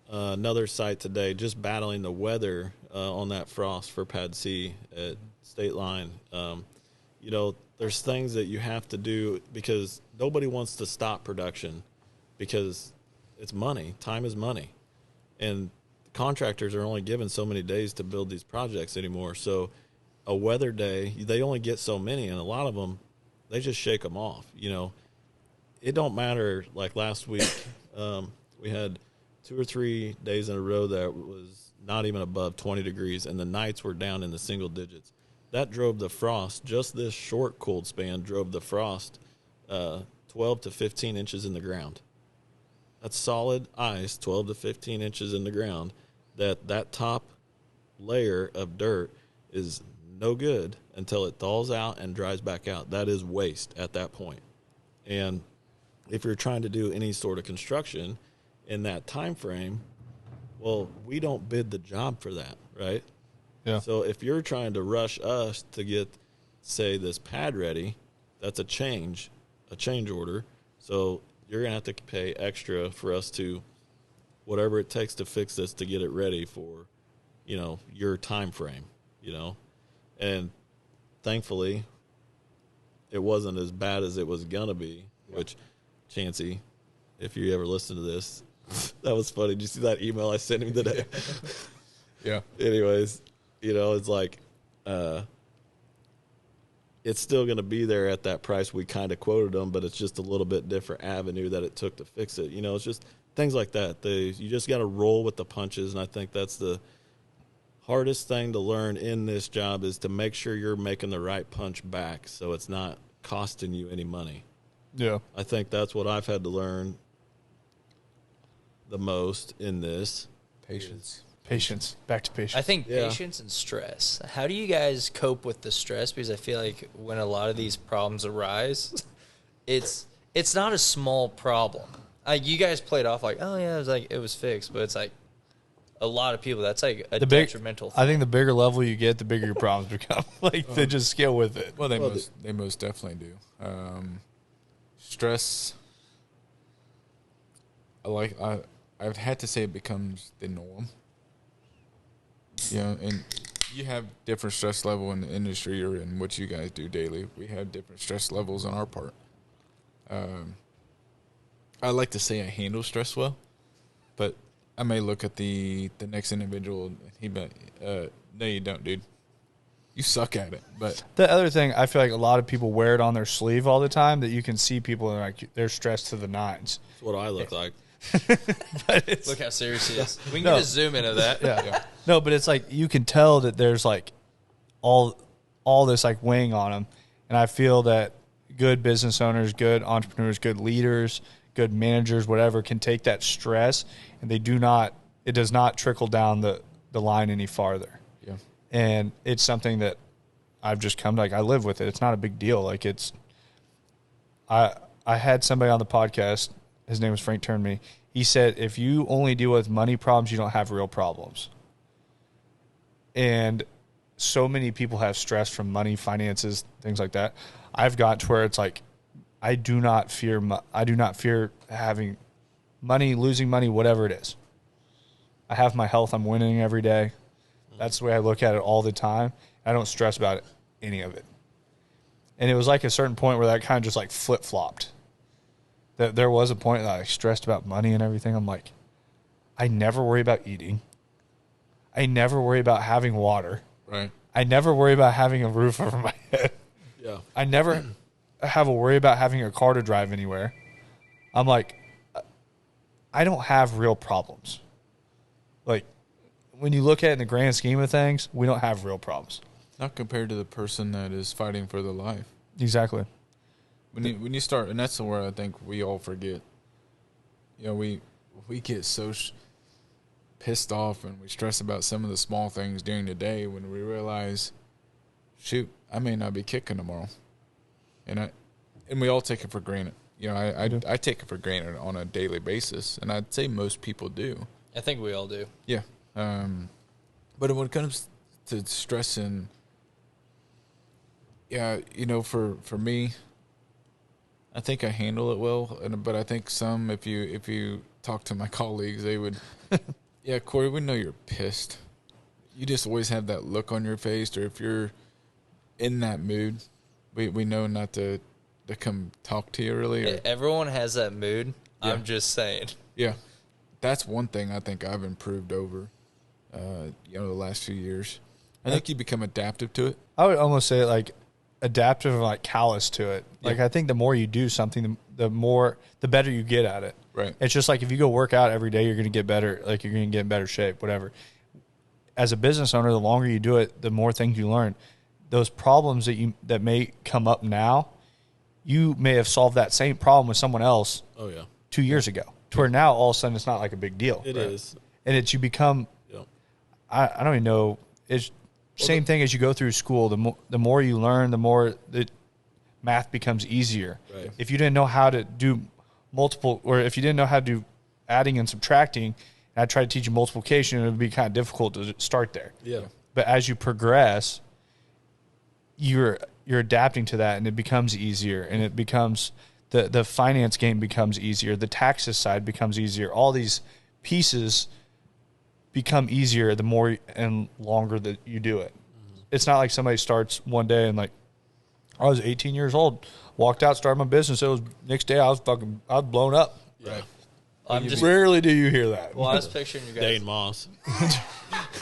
another site today, just battling the weather on that frost for Pad C at State Line. You know, there's things that you have to do because nobody wants to stop production because it's money. Time is money. And contractors are only given so many days to build these projects anymore. So a weather day, they only get so many, and a lot of them, they just shake them off. You know, it don't matter. Like last week, we had 2 or 3 days in a row that was not even above 20 degrees, and the nights were down in the single digits. That drove the frost, just this short cold span drove the frost 12 to 15 inches in the ground. That's solid ice, 12 to 15 inches in the ground, that top layer of dirt is no good until it thaws out and dries back out. That is waste at that point. And if you're trying to do any sort of construction in that time frame, well, we don't bid the job for that, right? Yeah. So if you're trying to rush us to get, say, this pad ready, that's a change order. So you're going to have to pay extra for us to, whatever it takes to fix this to get it ready for, you know, your time frame, you know. And thankfully, it wasn't as bad as it was going to be, which, Chancey, if you ever listen to this, that was funny. Did you see that email I sent him today? Yeah. Anyways, you know, it's like it's still going to be there at that price we kind of quoted them, but it's just a little bit different avenue that it took to fix it. You know, it's just things like that. You just got to roll with the punches, and I think that's the hardest thing to learn in this job is to make sure you're making the right punch back so it's not costing you any money. Yeah. I think that's what I've had to learn the most in this. Patience. Back to patience. I think patience and stress. How do you guys cope with the stress? Because I feel like when a lot of these problems arise, it's not a small problem. You guys played off like, oh yeah, it was fixed, but it's like a lot of people. That's like a detrimental thing. I think the bigger level you get, the bigger your problems become. Like they just scale with it. Well, they most definitely do. Stress. I've had to say it becomes the norm. You know, and you have different stress level in the industry you're in, what you guys do daily. We have different stress levels on our part. I like to say I handle stress well, but I may look at the next individual and he be no, you don't, dude. You suck at it. But the other thing, I feel like a lot of people wear it on their sleeve all the time, that you can see people and like they're stressed to the nines. That's what I look like. But look how serious he is. We can get a zoom into that. Yeah. No, but it's like you can tell that there's like all this like weighing on them, and I feel that good business owners, good entrepreneurs, good leaders, good managers, whatever, can take that stress and it does not trickle down the line any farther. Yeah. And it's something that I've just come to, like, I live with it. It's not a big deal. Like I had somebody on the podcast, his name was Frank Turnme. He said, if you only deal with money problems, you don't have real problems. And so many people have stress from money, finances, things like that. I've got to where it's like, I do not fear having money, losing money, whatever it is. I have my health. I'm winning every day. That's the way I look at it all the time. I don't stress about any of it. And it was like a certain point where that kind of just like flip-flopped. There was a point that I stressed about money and everything. I'm like, I never worry about eating. I never worry about having water. Right. I never worry about having a roof over my head. Yeah. I never have a worry about having a car to drive anywhere. I'm like, I don't have real problems. Like, when you look at it in the grand scheme of things, we don't have real problems. Not compared to the person that is fighting for their life. Exactly. When you start, and that's where I think we all forget. You know, we get so pissed off and we stress about some of the small things during the day when we realize, shoot, I may not be kicking tomorrow. And we all take it for granted. You know, I take it for granted on a daily basis, and I'd say most people do. I think we all do. Yeah. But when it comes to stressing, yeah, you know, for me, I think I handle it well, but I think some, if you talk to my colleagues, they would, yeah, Corey, we know you're pissed. You just always have that look on your face, or if you're in that mood, we know not to come talk to you really. Or, everyone has that mood. Yeah. I'm just saying. Yeah, that's one thing I think I've improved over, the last few years. I think you become adaptive to it. I would almost say like adaptive and like callous to it. Like I think the more you do something, the better you get at it. Right. It's just like if you go work out every day, you're going to get better. Like you're going to get in better shape, whatever. As a business owner, the longer you do it, the more things you learn. Those problems that may come up now, you may have solved that same problem with someone else. Oh yeah. 2 years ago. To where now all of a sudden it's not like a big deal. It is. And you become. Yep. I don't even know. It's same thing as you go through school. The more you learn, the more the math becomes easier. Right. If you didn't know how to do multiple, or if you didn't know how to do adding and subtracting, and I tried to teach you multiplication, it would be kind of difficult to start there. Yeah. But as you progress, you're adapting to that, and it becomes easier, and it becomes the finance game becomes easier, the taxes side becomes easier. All these pieces become easier the more and longer that you do it. Mm-hmm. It's not like somebody starts one day and like, I was 18 years old, walked out, started my business. It was next day I was blown up. Yeah. Rarely do you hear that. Well, I was picturing you guys. Dane Moss.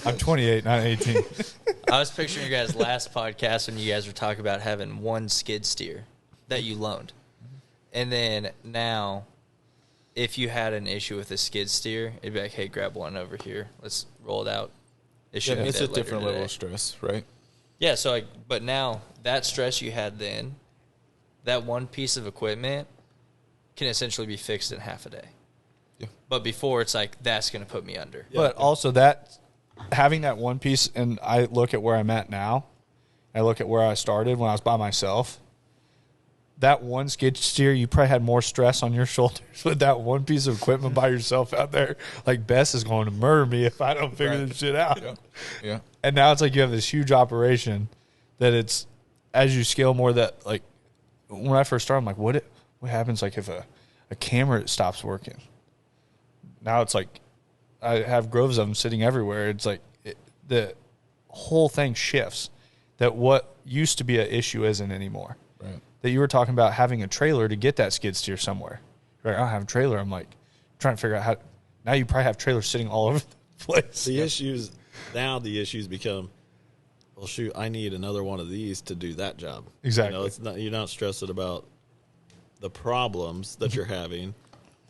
I'm 28, not 18. I was picturing you guys last podcast when you guys were talking about having one skid steer that you loaned. And then now, if you had an issue with a skid steer, it'd be like, hey, grab one over here. Let's roll it out. It should be it's dead a different later level of today. stress, right? Yeah, so but now that stress you had then, that one piece of equipment can essentially be fixed in half a day. Yeah. But before, it's like, that's going to put me under. But also that having that one piece, and I look at where I'm at now, I look at where I started when I was by myself. That one skid steer, you probably had more stress on your shoulders with that one piece of equipment by yourself out there. Like, Bess is going to murder me if I don't figure this shit out. Yeah. And now it's like you have this huge operation that it's, as you scale more, that, like, when I first started, I'm like, what happens, like, if a camera stops working? Now it's like I have groves of them sitting everywhere. It's like the whole thing shifts, that what used to be an issue isn't anymore. Right. That you were talking about having a trailer to get that skid steer somewhere. Right? I don't have a trailer. I'm like trying to figure out how. Now you probably have trailers sitting all over the place. The issues become, well, shoot, I need another one of these to do that job. Exactly. It's not, you're not stressing about the problems that you're having.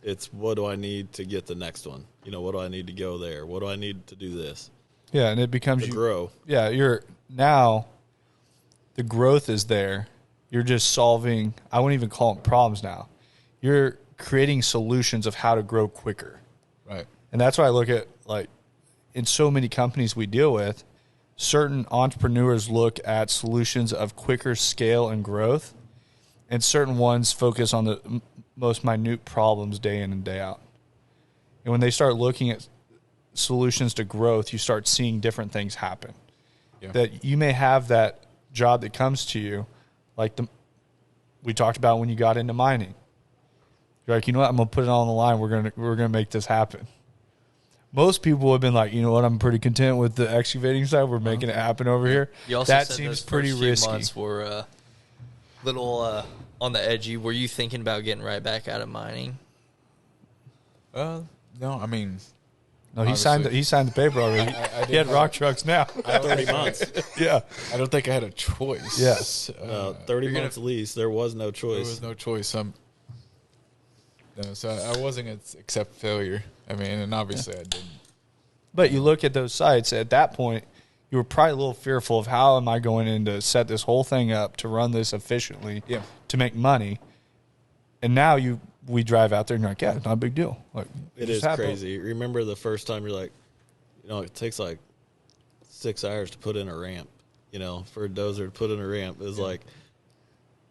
It's what do I need to get the next one? What do I need to go there? What do I need to do this? Yeah, and it becomes to grow. Yeah, you're now the growth is there. You're just solving, I wouldn't even call them problems now. You're creating solutions of how to grow quicker. Right. And that's why I look at, like, in so many companies we deal with, certain entrepreneurs look at solutions of quicker scale and growth, and certain ones focus on the most minute problems day in and day out. And when they start looking at solutions to growth, you start seeing different things happen. Yeah. That you may have that job that comes to you, like we talked about when you got into mining. You're like, you know what, I'm gonna put it on the line. We're gonna make this happen. Most people have been like, you know what, I'm pretty content with the excavating side. We're making it happen over here. You also that said seems those pretty first few risky. months were little on the edgy. Were you thinking about getting right back out of mining? No, I mean, no, he signed the paper already. He had rock trucks now. 30 months. Yeah. I don't think I had a choice. Yes. 30 months lease. There was no choice. There was no choice. So I wasn't going to accept failure. I mean, and obviously I didn't. But you look at those sites, at that point, you were probably a little fearful of how am I going in to set this whole thing up to run this efficiently to make money. And now we drive out there and you're like, yeah, it's not a big deal. Like, it is crazy. Remember the first time you're like, it takes like 6 hours to put in a ramp. For a dozer to put in a ramp is like.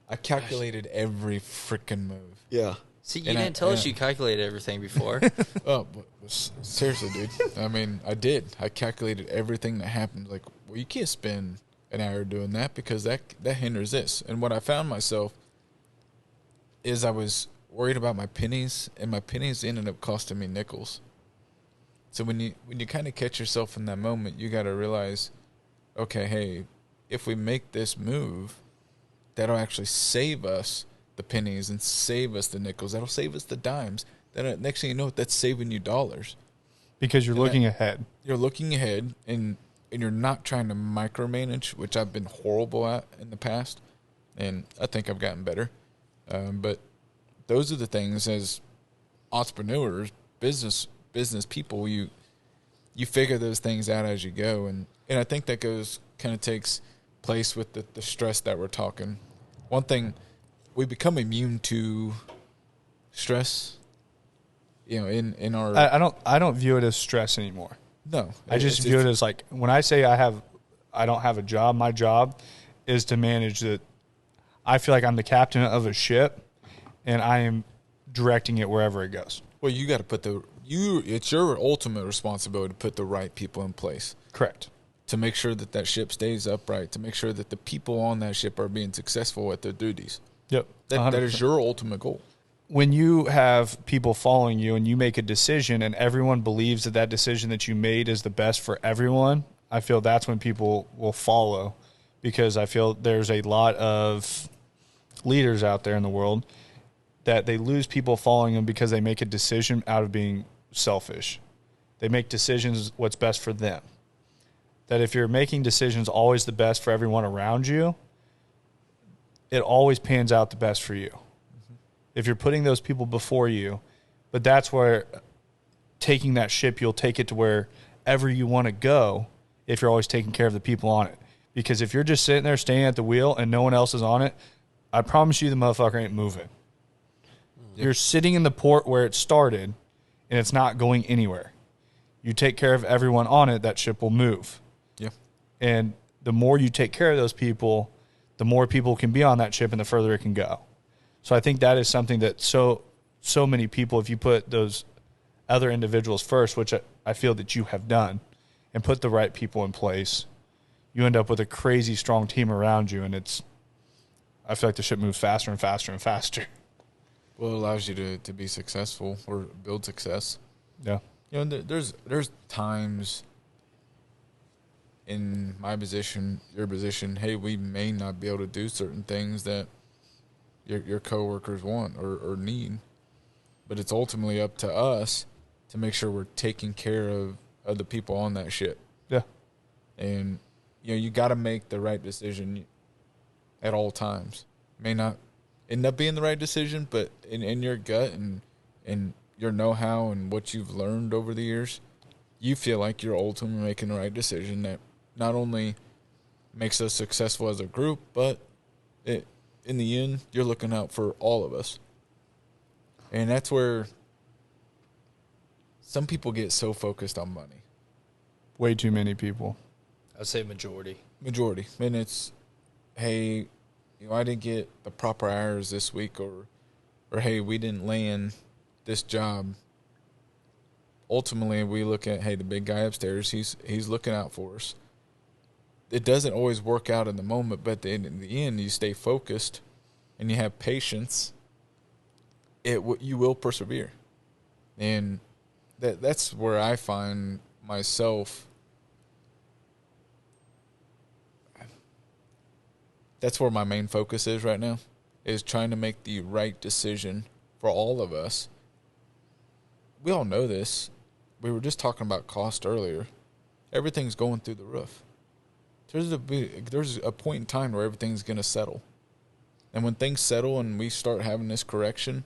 I calculated every freaking move. Yeah. See, you didn't tell us you calculated everything before. Oh, seriously, dude. I mean, I did. I calculated everything that happened. Like, well, you can't spend an hour doing that because that hinders this. And what I found myself is I was worried about my pennies, and my pennies ended up costing me nickels. So when you kind of catch yourself in that moment, you got to realize, okay, hey, if we make this move, that'll actually save us the pennies and save us the nickels. That'll save us the dimes. Then next thing you know, that's saving you dollars. Because you're looking ahead. You're looking ahead, and you're not trying to micromanage, which I've been horrible at in the past, and I think I've gotten better. But those are the things as entrepreneurs, business people, you figure those things out as you go, and I think that kind of takes place with the stress that we're talking. One thing, we become immune to stress. In our I don't view it as stress anymore. No, I just view it as like when I say I don't have a job. My job is to manage it. I feel like I'm the captain of a ship, and I am directing it wherever it goes. Well, you got to put it's your ultimate responsibility to put the right people in place. Correct. To make sure that ship stays upright, to make sure that the people on that ship are being successful at their duties. Yep. That is your ultimate goal. When you have people following you and you make a decision and everyone believes that decision that you made is the best for everyone, I feel that's when people will follow, because I feel there's a lot of leaders out there in the world that they lose people following them because they make a decision out of being selfish. They make decisions what's best for them. That if you're making decisions always the best for everyone around you, it always pans out the best for you. Mm-hmm. If you're putting those people before you, but that's where taking that ship, you'll take it to wherever you want to go if you're always taking care of the people on it. Because if you're just sitting there staying at the wheel and no one else is on it, I promise you the motherfucker ain't moving. Yep. You're sitting in the port where it started and it's not going anywhere. You take care of everyone on it, that ship will move. Yeah. And the more you take care of those people, the more people can be on that ship and the further it can go. So I think that is something that so many people, if you put those other individuals first, which I feel that you have done, and put the right people in place, you end up with a crazy strong team around you, and I feel like the ship moves faster and faster and faster. Well, it allows you to be successful or build success. Yeah. There's times in my position, your position, hey, we may not be able to do certain things that your coworkers want or need, but it's ultimately up to us to make sure we're taking care of the people on that ship. Yeah. And you got to make the right decision at all times. May not end up being the right decision, but in your gut and your know-how and what you've learned over the years, you feel like you're ultimately making the right decision that not only makes us successful as a group, but in the end, you're looking out for all of us. And that's where some people get so focused on money. Way too many people. I'd say majority. And it's, hey, I didn't get the proper hours this week, or hey, we didn't land this job. Ultimately, we look at, hey, the big guy upstairs, he's looking out for us. It doesn't always work out in the moment, but in the end, you stay focused and you have patience. You will persevere, and that's where I find myself. That's where my main focus is right now, is trying to make the right decision for all of us. We all know this. We were just talking about cost earlier. Everything's going through the roof. There's a point in time where everything's going to settle. And when things settle and we start having this correction,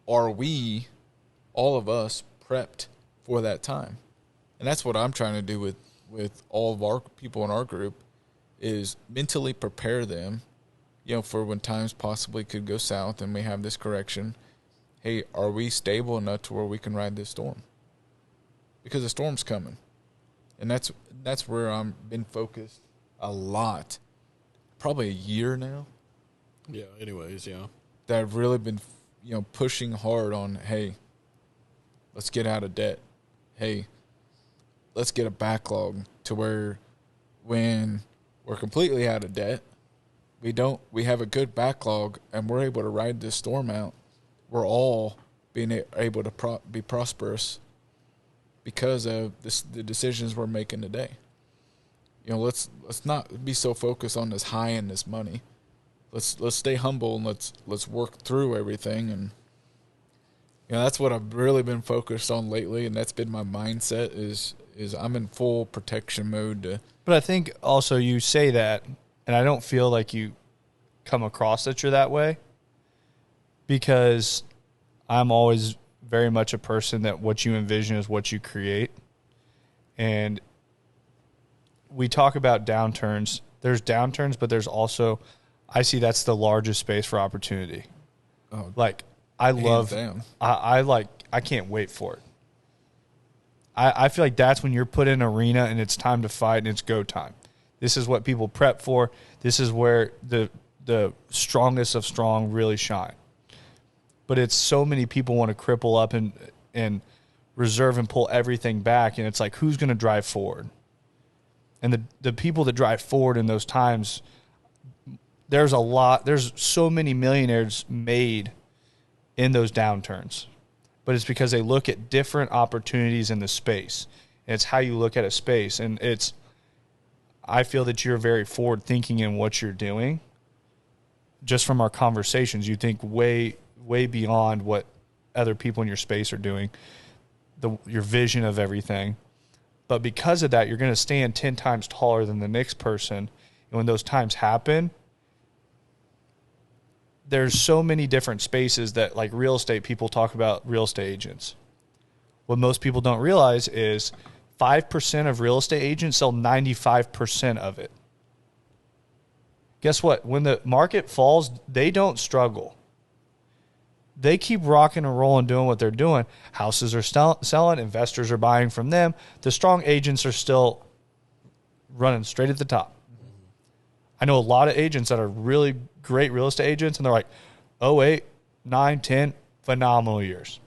are we, all of us, prepped for that time? And that's what I'm trying to do with all of our people in our group, is mentally prepare them, for when times possibly could go south and we have this correction. Hey, are we stable enough to where we can ride this storm? Because the storm's coming. And that's where I'm been focused a lot. Probably a year now. Yeah, anyways, yeah. That I've really been, pushing hard on, hey, let's get out of debt. Hey, let's get a backlog to where when we're completely out of debt, we have a good backlog and we're able to ride this storm out. We're all being able to be prosperous because of the decisions we're making today. Let's not be so focused on this high and this money. Let's stay humble and let's work through everything. And that's what I've really been focused on lately, and that's been my mindset is I'm in full protection mode. But I think also you say that, and I don't feel like you come across that you're that way, because I'm always very much a person that what you envision is what you create. And we talk about downturns. There's downturns, but there's also, I see that's the largest space for opportunity. Oh, like I can't wait for it. I feel like that's when you're put in an arena and it's time to fight and it's go time. This is what people prep for. This is where the strongest of strong really shine. But it's so many people want to cripple up and reserve and pull everything back, and it's like, who's going to drive forward? And the people that drive forward in those times, there's so many millionaires made in those downturns. But it's because they look at different opportunities in the space. And it's how you look at a space. And I feel that you're very forward thinking in what you're doing. Just from our conversations, you think way beyond what other people in your space are doing, your vision of everything. But because of that, you're going to stand 10 times taller than the next person. And when those times happen, there's so many different spaces that, like real estate, people talk about real estate agents. What most people don't realize is 5% of real estate agents sell 95% of it. Guess what? When the market falls, they don't struggle. They keep rocking and rolling, doing what they're doing. Houses are selling. Investors are buying from them. The strong agents are still running straight at the top. I know a lot of agents that are really great real estate agents, and they're like, 08, 9, 10, phenomenal years.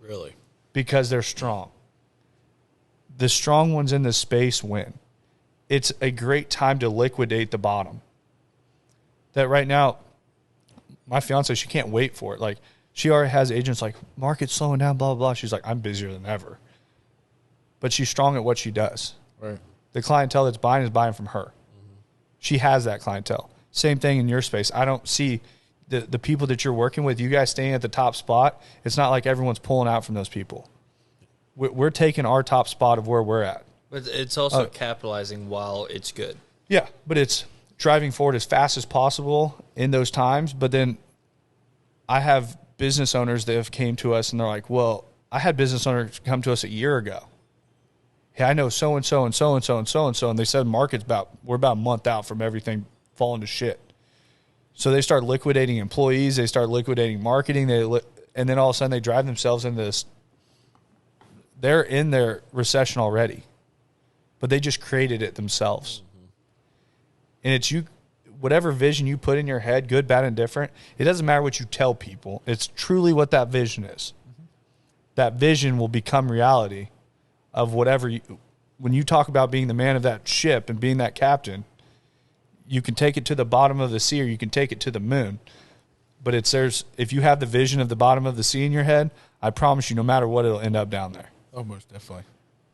Really? Because they're strong. The strong ones in this space win. It's a great time to liquidate the bottom. That right now, my fiance, she can't wait for it. Like, she already has agents like, market's slowing down, blah, blah, blah. She's like, I'm busier than ever. But she's strong at what she does. Right. The clientele that's buying is buying from her. Mm-hmm. She has that clientele. Same thing in your space. I don't see the people that you're working with, you guys staying at the top spot. It's not like everyone's pulling out from those people. We're taking our top spot of where we're at. But it's also capitalizing while it's good. Yeah, but it's driving forward as fast as possible in those times. But then I have business owners that have came to us and they're like, well, I had business owners come to us a year ago. Hey, I know so-and-so and so-and-so and so-and-so. And they said we're about a month out from everything falling to shit. So they start liquidating employees. They start liquidating marketing. And then all of a sudden they drive themselves into this. They're in their recession already, but they just created it themselves. Mm-hmm. And it's you. Whatever vision you put in your head, good, bad, and different, it doesn't matter what you tell people. It's truly what that vision is. Mm-hmm. That vision will become reality of whatever when you talk about being the man of that ship and being that captain, you can take it to the bottom of the sea or you can take it to the moon. But if you have the vision of the bottom of the sea in your head, I promise you, no matter what, it'll end up down there. Oh, most definitely.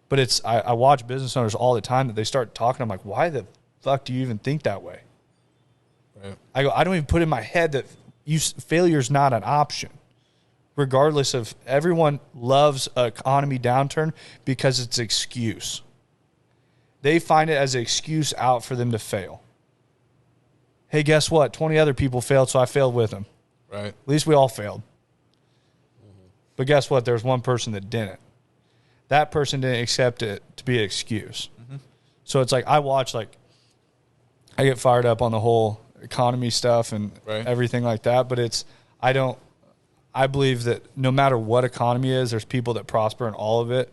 But I watch business owners all the time that they start talking. I'm like, why the fuck do you even think that way? Right. I don't even put in my head that failure is not an option. Regardless of, everyone loves an economy downturn because it's an excuse. They find it as an excuse out for them to fail. Hey, guess what? 20 other people failed, so I failed with them. Right. At least we all failed. Mm-hmm. But guess what? There's one person that didn't. That person didn't accept it to be an excuse. Mm-hmm. So it's like, I get fired up on the whole economy stuff and everything like that. But I believe that no matter what economy is, there's people that prosper in all of it.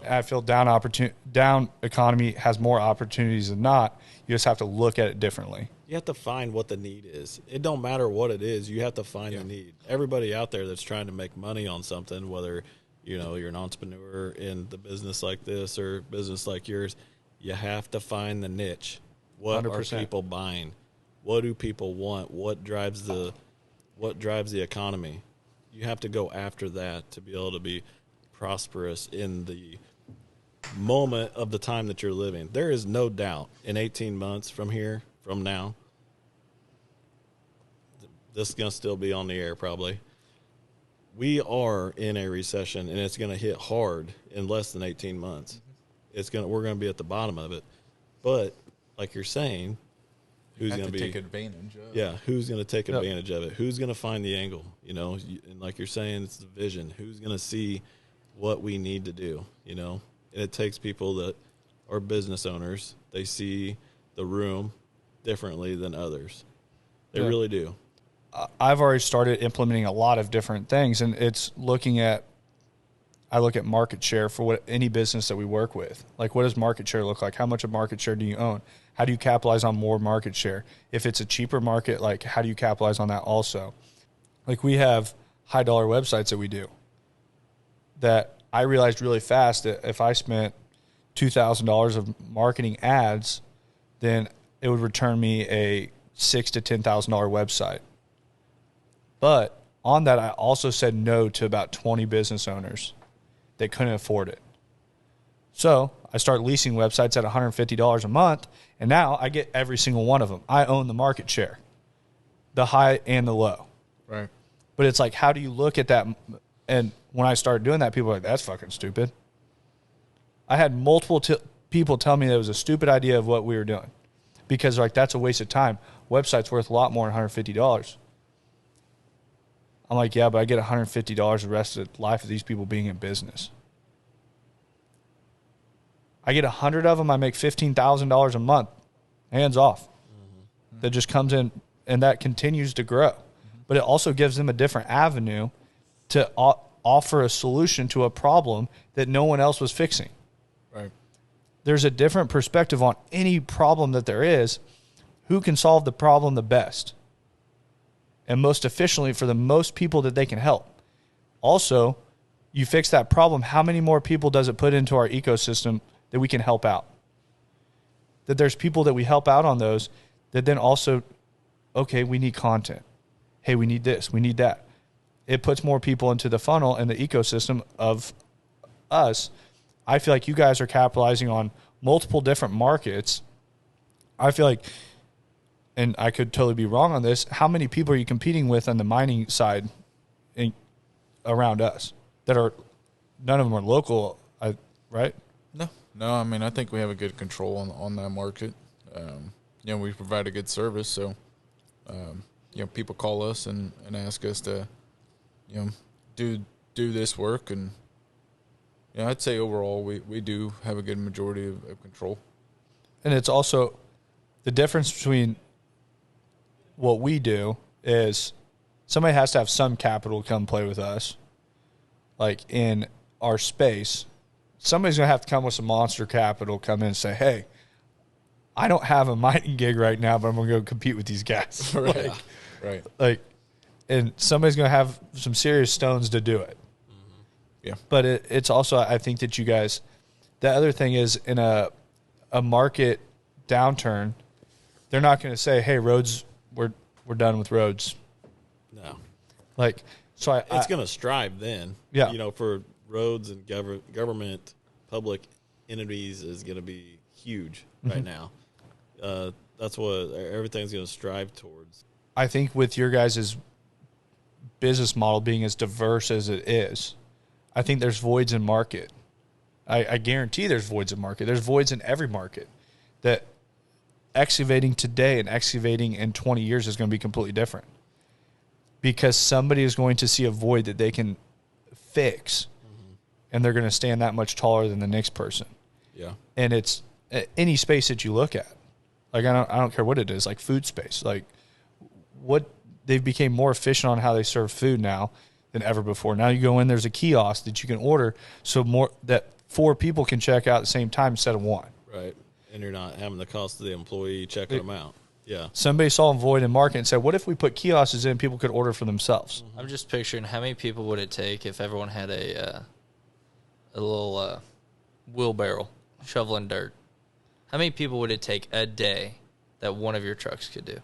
I feel down economy has more opportunities than not. You just have to look at it differently. You have to find what the need is. It don't matter what it is. You have to find the need. Everybody out there that's trying to make money on something, whether you're an entrepreneur in the business like this or business like yours, you have to find the niche. What 100%. Are people buying? What do people want? What drives the economy? You have to go after that to be able to be prosperous in the moment of the time that you're living. There is no doubt in 18 months from now, this is going to still be on the air probably. We are in a recession, and it's going to hit hard in less than 18 months. We're going to be at the bottom of it. But like you're saying, who's going to take advantage of it? Yeah, who's going to take advantage of it? Who's going to find the angle? And like you're saying, it's the vision. Who's going to see what we need to do? And it takes people that are business owners. They see the room differently than others. They really do. I've already started implementing a lot of different things, and it's I look at market share for any business that we work with. Like, what does market share look like? How much of market share do you own? How do you capitalize on more market share? If it's a cheaper market, like, how do you capitalize on that also? Like, we have high dollar websites that we do that I realized really fast that if I spent $2,000 of marketing ads, then it would return me a $6,000 to $10,000 website. But on that, I also said no to about 20 business owners that couldn't afford it. So I start leasing websites at $150 a month, and now I get every single one of them. I own the market share, the high and the low. Right. But it's like, how do you look at that? And when I started doing that, people were like, that's fucking stupid. I had multiple people tell me that it was a stupid idea of what we were doing because, like, that's a waste of time. Website's worth a lot more than $150. I'm like, yeah, but I get $150 the rest of the life of these people being in business. I get 100 of them, I make $15,000 a month, hands off. Mm-hmm. That just comes in, and that continues to grow. Mm-hmm. But it also gives them a different avenue to offer a solution to a problem that no one else was fixing. Right. There's a different perspective on any problem that there is. Who can solve the problem the best and most efficiently for the most people that they can help? Also, you fix that problem, how many more people does it put into our ecosystem that we can help out? That there's people that we help out on those that then also, okay, we need content. Hey, we need this, we need that. It puts more people into the funnel and the ecosystem of us. I feel like you guys are capitalizing on multiple different markets. I feel like, and I could totally be wrong on this, how many people are you competing with on the mining side around us that are, none of them are local, right? No, I mean, I think we have a good control on that market. We provide a good service, so, people call us and ask us to, do this work, and I'd say overall we do have a good majority of control. And it's also the difference between what we do is somebody has to have some capital come play with us, like in our space. Somebody's going to have to come with some monster capital, come in and say, hey, I don't have a mining gig right now, but I'm going to go compete with these guys. Right. And somebody's going to have some serious stones to do it. Mm-hmm. Yeah. But it's also, I think that you guys, the other thing is in a market downturn, they're not going to say, hey, roads, we're done with roads. No. So it's going to strive then. Yeah. For roads and government, public entities is going to be huge right now. That's what everything's going to strive towards. I think with your guys' business model being as diverse as it is, I think there's voids in market. I guarantee there's voids in market. There's voids in every market that excavating today and excavating in 20 years is going to be completely different because somebody is going to see a void that they can fix, and they're going to stand that much taller than the next person. Yeah. And it's any space that you look at. Like, I don't care what it is, like food space. Like, what they've become more efficient on how they serve food now. than ever before. Now you go in, there's a kiosk that you can order, so more that 4 people can check out at the same time instead of 1. Right, and you're not having the cost of the employee checking them out. Yeah. Somebody saw a void in market and said, what if we put kiosks in, people could order for themselves? I'm just picturing how many people would it take if everyone had a little wheelbarrow shoveling dirt. How many people would it take a day that one of your trucks could do?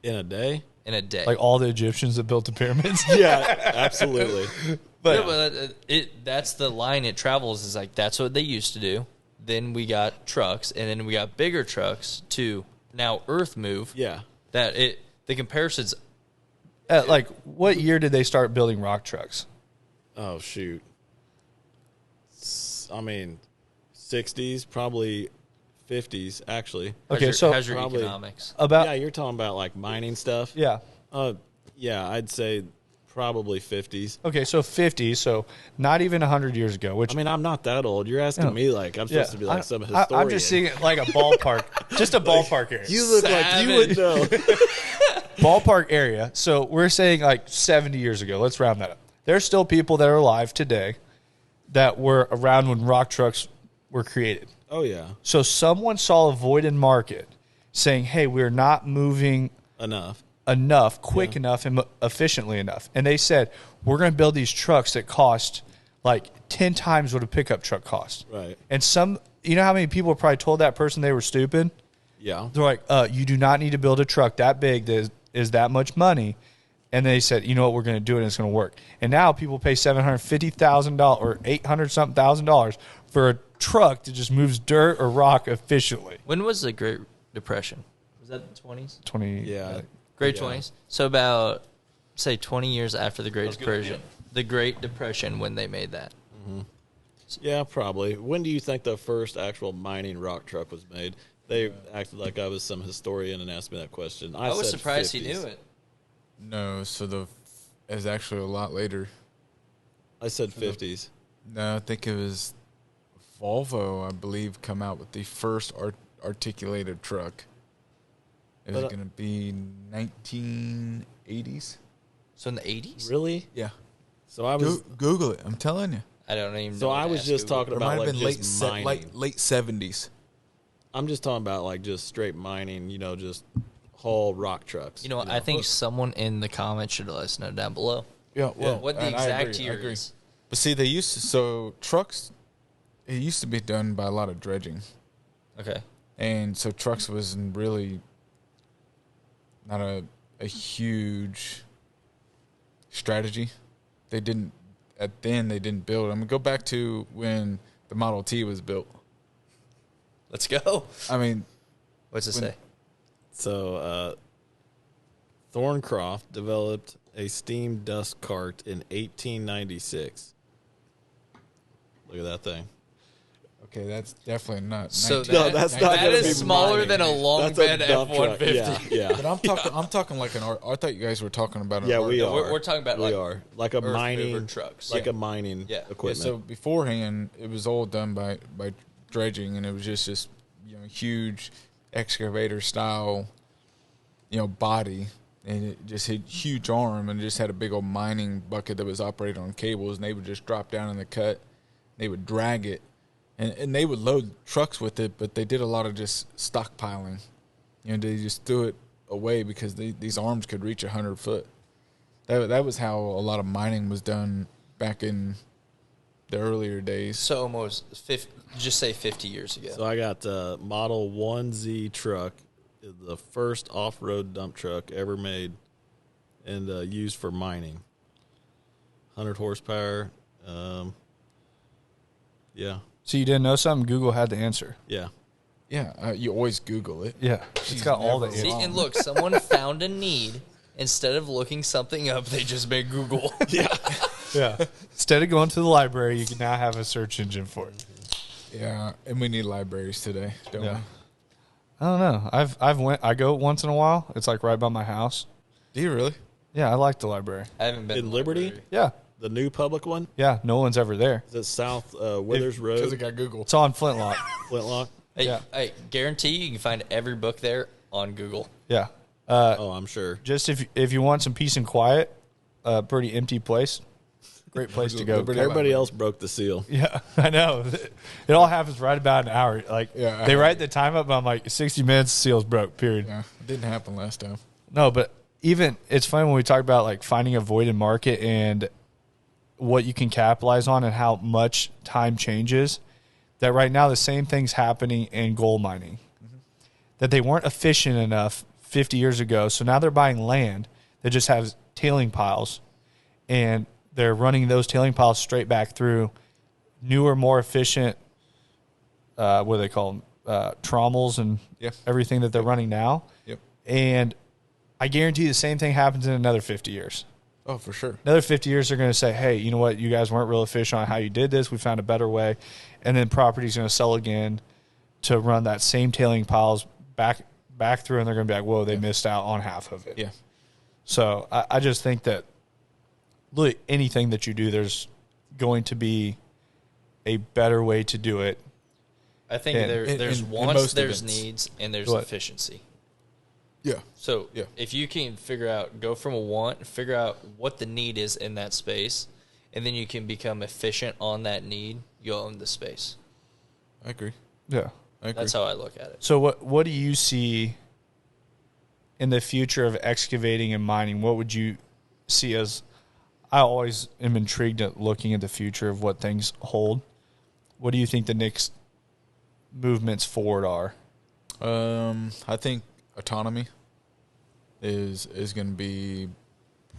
In a day? In a day. Like all the Egyptians that built the pyramids? Yeah, absolutely. But that's the line it travels, is like that's what they used to do. Then we got trucks, and then we got bigger trucks to now earth move. Yeah. The comparisons. like, what year did they start building rock trucks? Oh, shoot. I mean, 60s, probably 50s, actually. Okay, how's your probably economics? Yeah, you're talking about like mining stuff. Yeah. Yeah, I'd say probably 50s. Okay, so 50, so not even 100 years ago. Which I mean, I'm not that old. You're asking me like I'm supposed to be like some historian. I'm just seeing it like a ballpark, just a ballpark area. You look like you would know. Ballpark area. So we're saying like 70 years ago. Let's round that up. There's still people that are alive today that were around when rock trucks were created. Oh yeah, So someone saw a void in market saying, hey, we're not moving enough. quick enough, and efficiently enough. And they said, we're going to build these trucks that cost like 10 times what a pickup truck costs. Right. And you know how many people probably told that person they were stupid? Yeah. They're like, you do not need to build a truck that big that is that much money. And they said, you know what, we're going to do it and it's going to work. And now people pay $750,000 or $800,000 for a truck that just moves dirt or rock efficiently. When was the Great Depression? Was that the 20s? 20. Yeah. Great 20s. So about, say, 20 years after the Great Depression. The Great Depression, when they made that. Mm-hmm. Yeah, probably. When do you think the first actual mining rock truck was made? They acted like I was some historian and asked me that question. I was surprised 50s. he knew it. No, so it's actually a lot later. I said 50s. No, I think it was Volvo, I believe, come out with the first articulated truck. It was going to be 1980s. So in the 80s? Really? Yeah. So I was Google it. I'm telling you. I don't even know. So I was just talking It about might have like been just mining. late 70s. I'm just talking about like just straight mining. You know, just haul rock trucks. You know what? I think someone in the comments should let us know down below. Yeah, well, what the and I exact agree, year I agree. is. But see, trucks, it used to be done by a lot of dredging. Okay. And so trucks wasn't really not a huge strategy. They didn't build. I mean, go back to when the Model T was built. Let's go. I mean, What's it say? So Thorncroft developed a steam dust cart in 1896. Look at that thing. okay, that's definitely not. So 19 No, that's not that gonna is be smaller mining. than a long That's bed a dump truck. F-150. Yeah, yeah. But I'm talking like an art. I thought you guys were talking about an Yeah, art. we are. We're talking about we are like a earth mining mover trucks. like Yeah. a mining Yeah. equipment. Yeah, so beforehand, it was all done by dredging, and it was just huge excavator style, body, and it just had huge arm, and it just had a big old mining bucket that was operated on cables, and they would just drop down in the cut, they would drag it, and they would load trucks with it, but they did a lot of just stockpiling. They just threw it away because these arms could reach 100 foot. That was how a lot of mining was done back in the earlier days. So almost 50, just say 50 years ago. So I got the Model 1Z truck, the first off-road dump truck ever made and used for mining. 100 horsepower. Yeah. So you didn't know something? Google had the answer. Yeah. Yeah, you always Google it. Yeah. It's got all the never answers. See, and look, someone found a need. Instead of looking something up, they just made Google. Yeah. Yeah. Instead of going to the library, you can now have a search engine for it. Yeah, and we need libraries today, don't Yeah. we? I don't know. I go once in a while. It's like right by my house. Do you really? Yeah, I like the library. I haven't been In to the Liberty? library. Yeah. The new public one? Yeah. No one's ever there. Is it South Withers Because it Road, got Google. It's on Flintlock. Flintlock? Hey, Yeah. I guarantee you can find every book there on Google. Yeah. Oh, I'm sure. Just if you want some peace and quiet, a pretty empty place. Great place to go. Everybody else broke the seal. Yeah, I know. It all happens right about an hour. Like they write the time up, but I'm like 60 minutes, seals broke, period. Yeah, it didn't happen last time. No, but even it's funny when we talk about like finding a voided market and what you can capitalize on and how much time changes, that right now the same thing's happening in gold mining. Mm-hmm. That they weren't efficient enough 50 years ago, so now they're buying land that just has tailing piles, and they're running those tailing piles straight back through newer, more efficient, what do they call them, trommels and everything that they're running now. Yep. And I guarantee the same thing happens in another 50 years. Oh, for sure. Another 50 years, they're going to say, hey, you know what? You guys weren't real efficient on how you did this. We found a better way. And then property's going to sell again to run that same tailing piles back through, and they're going to be like, whoa, they missed out on half of it. Yeah. So I just think that really anything that you do, there's going to be a better way to do it. I think there's wants, there's needs, and there's efficiency. Yeah. So if you can go from a want, figure out what the need is in that space, and then you can become efficient on that need, you'll own the space. I agree. Yeah. I agree. That's how I look at it. So what do you see in the future of excavating and mining? What would you see as, I always am intrigued at looking at the future of what things hold. What do you think the next movements forward are? I think autonomy is going to be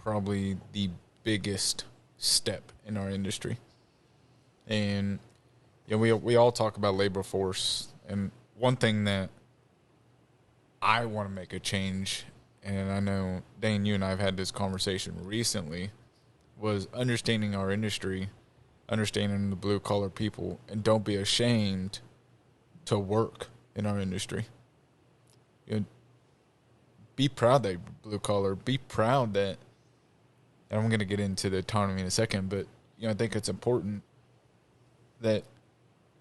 probably the biggest step in our industry. And we all talk about labor force, and one thing that I want to make a change, and I know Dane, you and I have had this conversation recently, was understanding our industry, understanding the blue collar people, and don't be ashamed to work in our industry. Be proud that you're blue collar. Be proud that, and I'm going to get into the autonomy in a second, but I think it's important that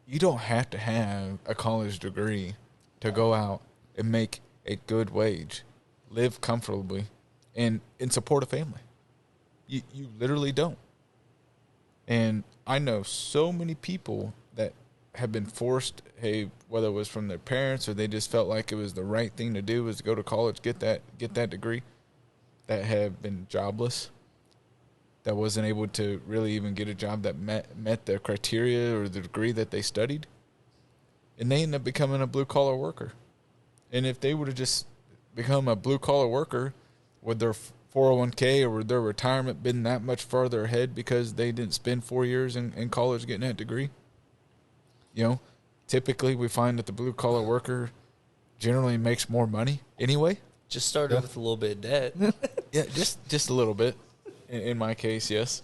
you don't have to have a college degree to go out and make a good wage, live comfortably, and support a family. You literally don't. And I know so many people that have been forced, whether it was from their parents or they just felt like it was the right thing to do was to go to college, get that degree, that have been jobless, that wasn't able to really even get a job that met the criteria or the degree that they studied. And they end up becoming a blue-collar worker. And if they would have just become a blue-collar worker, would their 401k or would their retirement been that much farther ahead because they didn't spend 4 years in college getting that degree? Typically we find that the blue-collar worker generally makes more money anyway. Just started with a little bit of debt. Yeah, just a little bit. In my case, yes.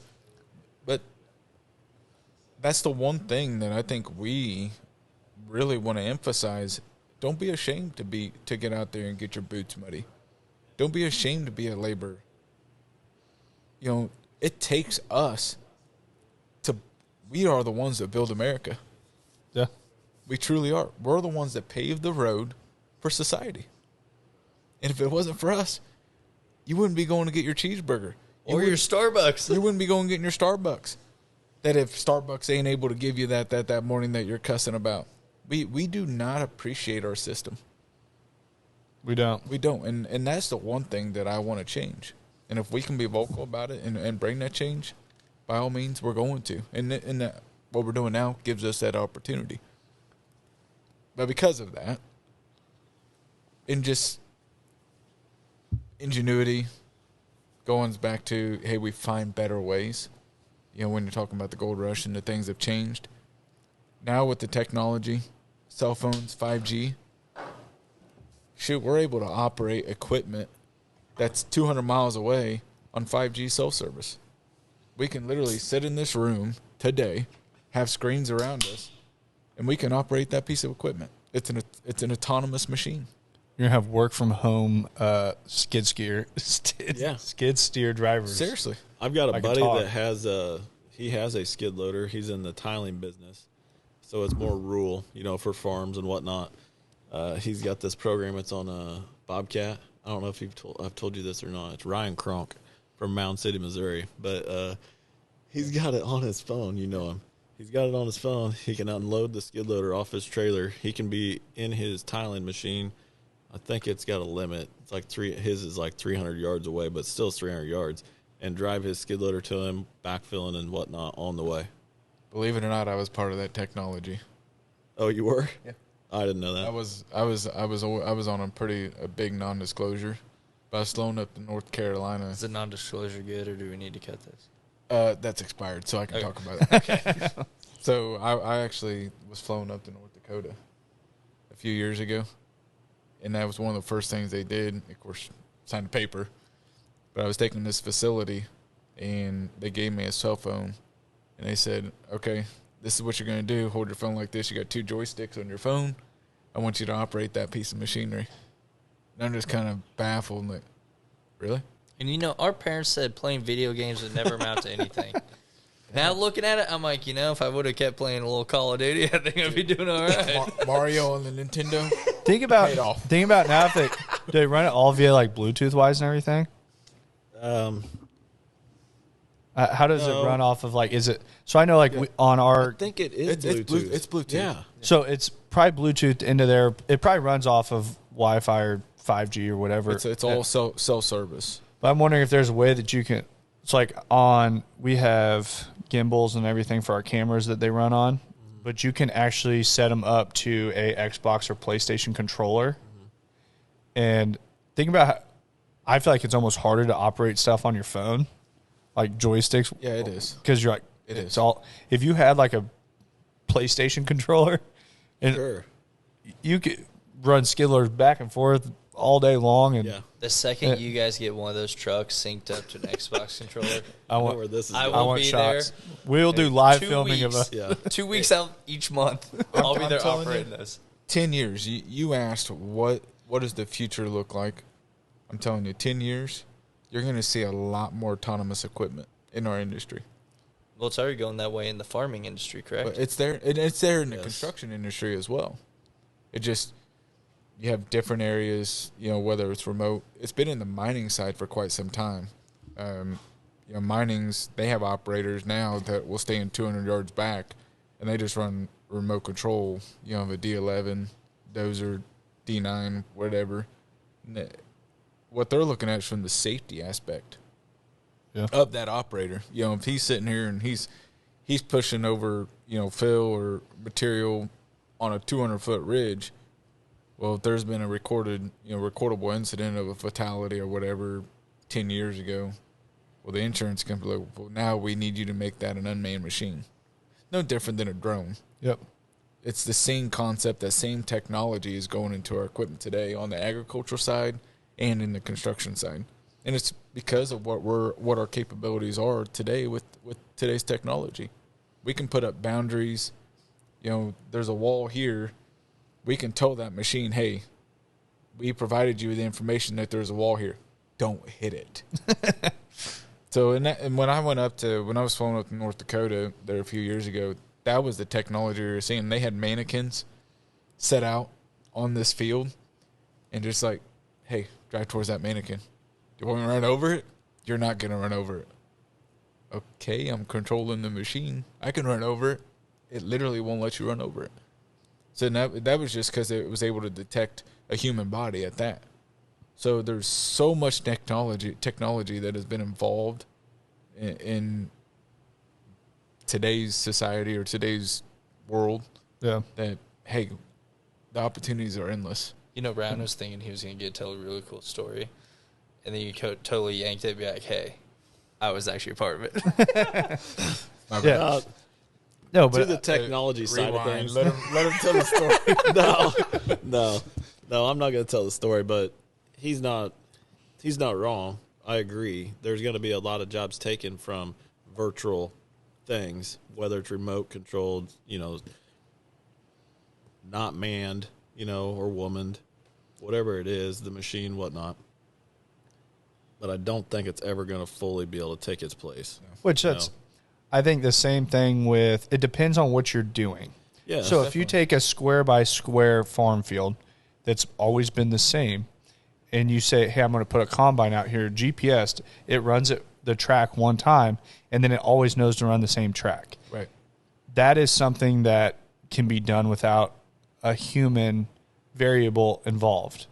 But that's the one thing that I think we really want to emphasize. Don't be ashamed to get out there and get your boots muddy. Don't be ashamed to be a laborer. It takes us we are the ones that build America. Yeah. We truly are. We're the ones that pave the road for society. And if it wasn't for us, you wouldn't be going to get your cheeseburger. Or your Starbucks. You wouldn't be going getting your Starbucks. That if Starbucks ain't able to give you that morning that you're cussing about. We do not appreciate our system. We don't. We don't. And that's the one thing that I want to change. And if we can be vocal about it and bring that change, by all means, we're going to. And that what we're doing now gives us that opportunity. But because of that, and just ingenuity, going back to, we find better ways. When you're talking about the gold rush and the things have changed. Now with the technology, cell phones, 5G, we're able to operate equipment that's 200 miles away on 5G cell service. We can literally sit in this room today, have screens around us, and we can operate that piece of equipment. It's an autonomous machine. You're going to have work from home skid steer drivers. Seriously. I've got a buddy that has a skid loader. He's in the tiling business. So it's more rural, for farms and whatnot. He's got this program. It's on a Bobcat. I don't know if I've told you this or not. It's Ryan Kronk from Mound City, Missouri. But he's got it on his phone. You know him. He's got it on his phone. He can unload the skid loader off his trailer. He can be in his tiling machine. I think it's got a limit. It's like his is like 300 yards away, but still 300 yards. And drive his skid loader to him, backfilling and whatnot on the way. Believe it or not, I was part of that technology. Oh, you were? Yeah. I didn't know that. I was on a big non-disclosure, but I was flown up to North Carolina. Is the non-disclosure good, or do we need to cut this? That's expired, so I can talk about it. Okay. So I actually was flown up to North Dakota a few years ago, and that was one of the first things they did. Of course, signed a paper, but I was taking this facility, and they gave me a cell phone, and they said, "Okay, this is what you're going to do. Hold your phone like this. You got 2 joysticks on your phone. I want you to operate that piece of machinery." And I'm just kind of baffled, like, really? And, you know, our parents said playing video games would never amount to anything. Now, looking at it, I'm like, you know, if I would have kept playing a little Call of Duty, I think I'd be doing all right. Mario on the Nintendo. Think about now if they run it all via, like, Bluetooth-wise and everything. How does it run off of, like, is it – so I know, like, on our – I think it is Bluetooth. It's Bluetooth. Yeah. So it's probably Bluetooth into there. It probably runs off of Wi-Fi or 5G or whatever. It's all self-service. But I'm wondering if there's a way that you can – it's like we have gimbals and everything for our cameras that they run on, but you can actually set them up to a Xbox or PlayStation controller. And think about how – I feel like it's almost harder to operate stuff on your phone, like joysticks. Yeah, it is. Because you're like – it's all – if you had like a PlayStation controller and Sure. you could run skid loaders back and forth all day long. And the second you guys get one of those trucks synced up to an Xbox controller, I know where this is I going. will want be shots. there. We'll do live 2 filming weeks. of Yeah. 2 weeks out each month. I'll be I'm there telling operating you. this. 10 years. You asked what does the future look like? I'm telling you, 10 years, you're going to see a lot more autonomous equipment in our industry. Well, it's already going that way in the farming industry, correct? But it's there in the construction industry as well. It just you have different areas, you know, whether it's remote. It's been in the mining side for quite some time. You know, minings, they have operators now that will stay in 200 yards back, and they just run remote control, you know, of a D11, dozer, D9, whatever. What they're looking at is from the safety aspect of that operator. You know, if he's sitting here and he's pushing over, you know, fill or material on a 200-foot ridge, well, if there's been a recordable incident of a fatality or whatever 10 years ago, well, the insurance company, like, well, now we need you to make that an unmanned machine. No different than a drone. Yep. It's the same concept, that same technology is going into our equipment today on the agricultural side and in the construction side. And it's because of what our capabilities are today with today's technology. We can put up boundaries. You know, there's a wall here. We can tell that machine, hey, we provided you with the information that there's a wall here. Don't hit it. So, and when I was flown up to North Dakota there a few years ago, that was the technology we were seeing. They had mannequins set out on this field and just like, hey, drive towards that mannequin. Do you want me to run over it? You're not going to run over it. Okay, I'm controlling the machine. I can run over it. It literally won't let you run over it. So that was just because it was able to detect a human body at that. So there's so much technology that has been involved in today's society or today's world. Yeah. That, hey, the opportunities are endless. You know, Brown was thinking he was going to tell a really cool story, and then you totally yanked it and be like, hey, I was actually a part of it. Yeah. No, but to the technology side of things. Let him tell the story. No, I'm not going to tell the story, but he's not wrong. I agree. There's going to be a lot of jobs taken from virtual things, whether it's remote controlled, you know, not manned, you know, or womaned, whatever it is, the machine, whatnot. But I don't think it's ever going to fully be able to take its place. Which that's, I think the same thing with, it depends on what you're doing. Yeah. So definitely. If you take a square by square farm field that's always been the same, and you say, hey, I'm going to put a combine out here, GPS, it runs it the track one time, and then it always knows to run the same track. Right. That is something that can be done without a human variable involved.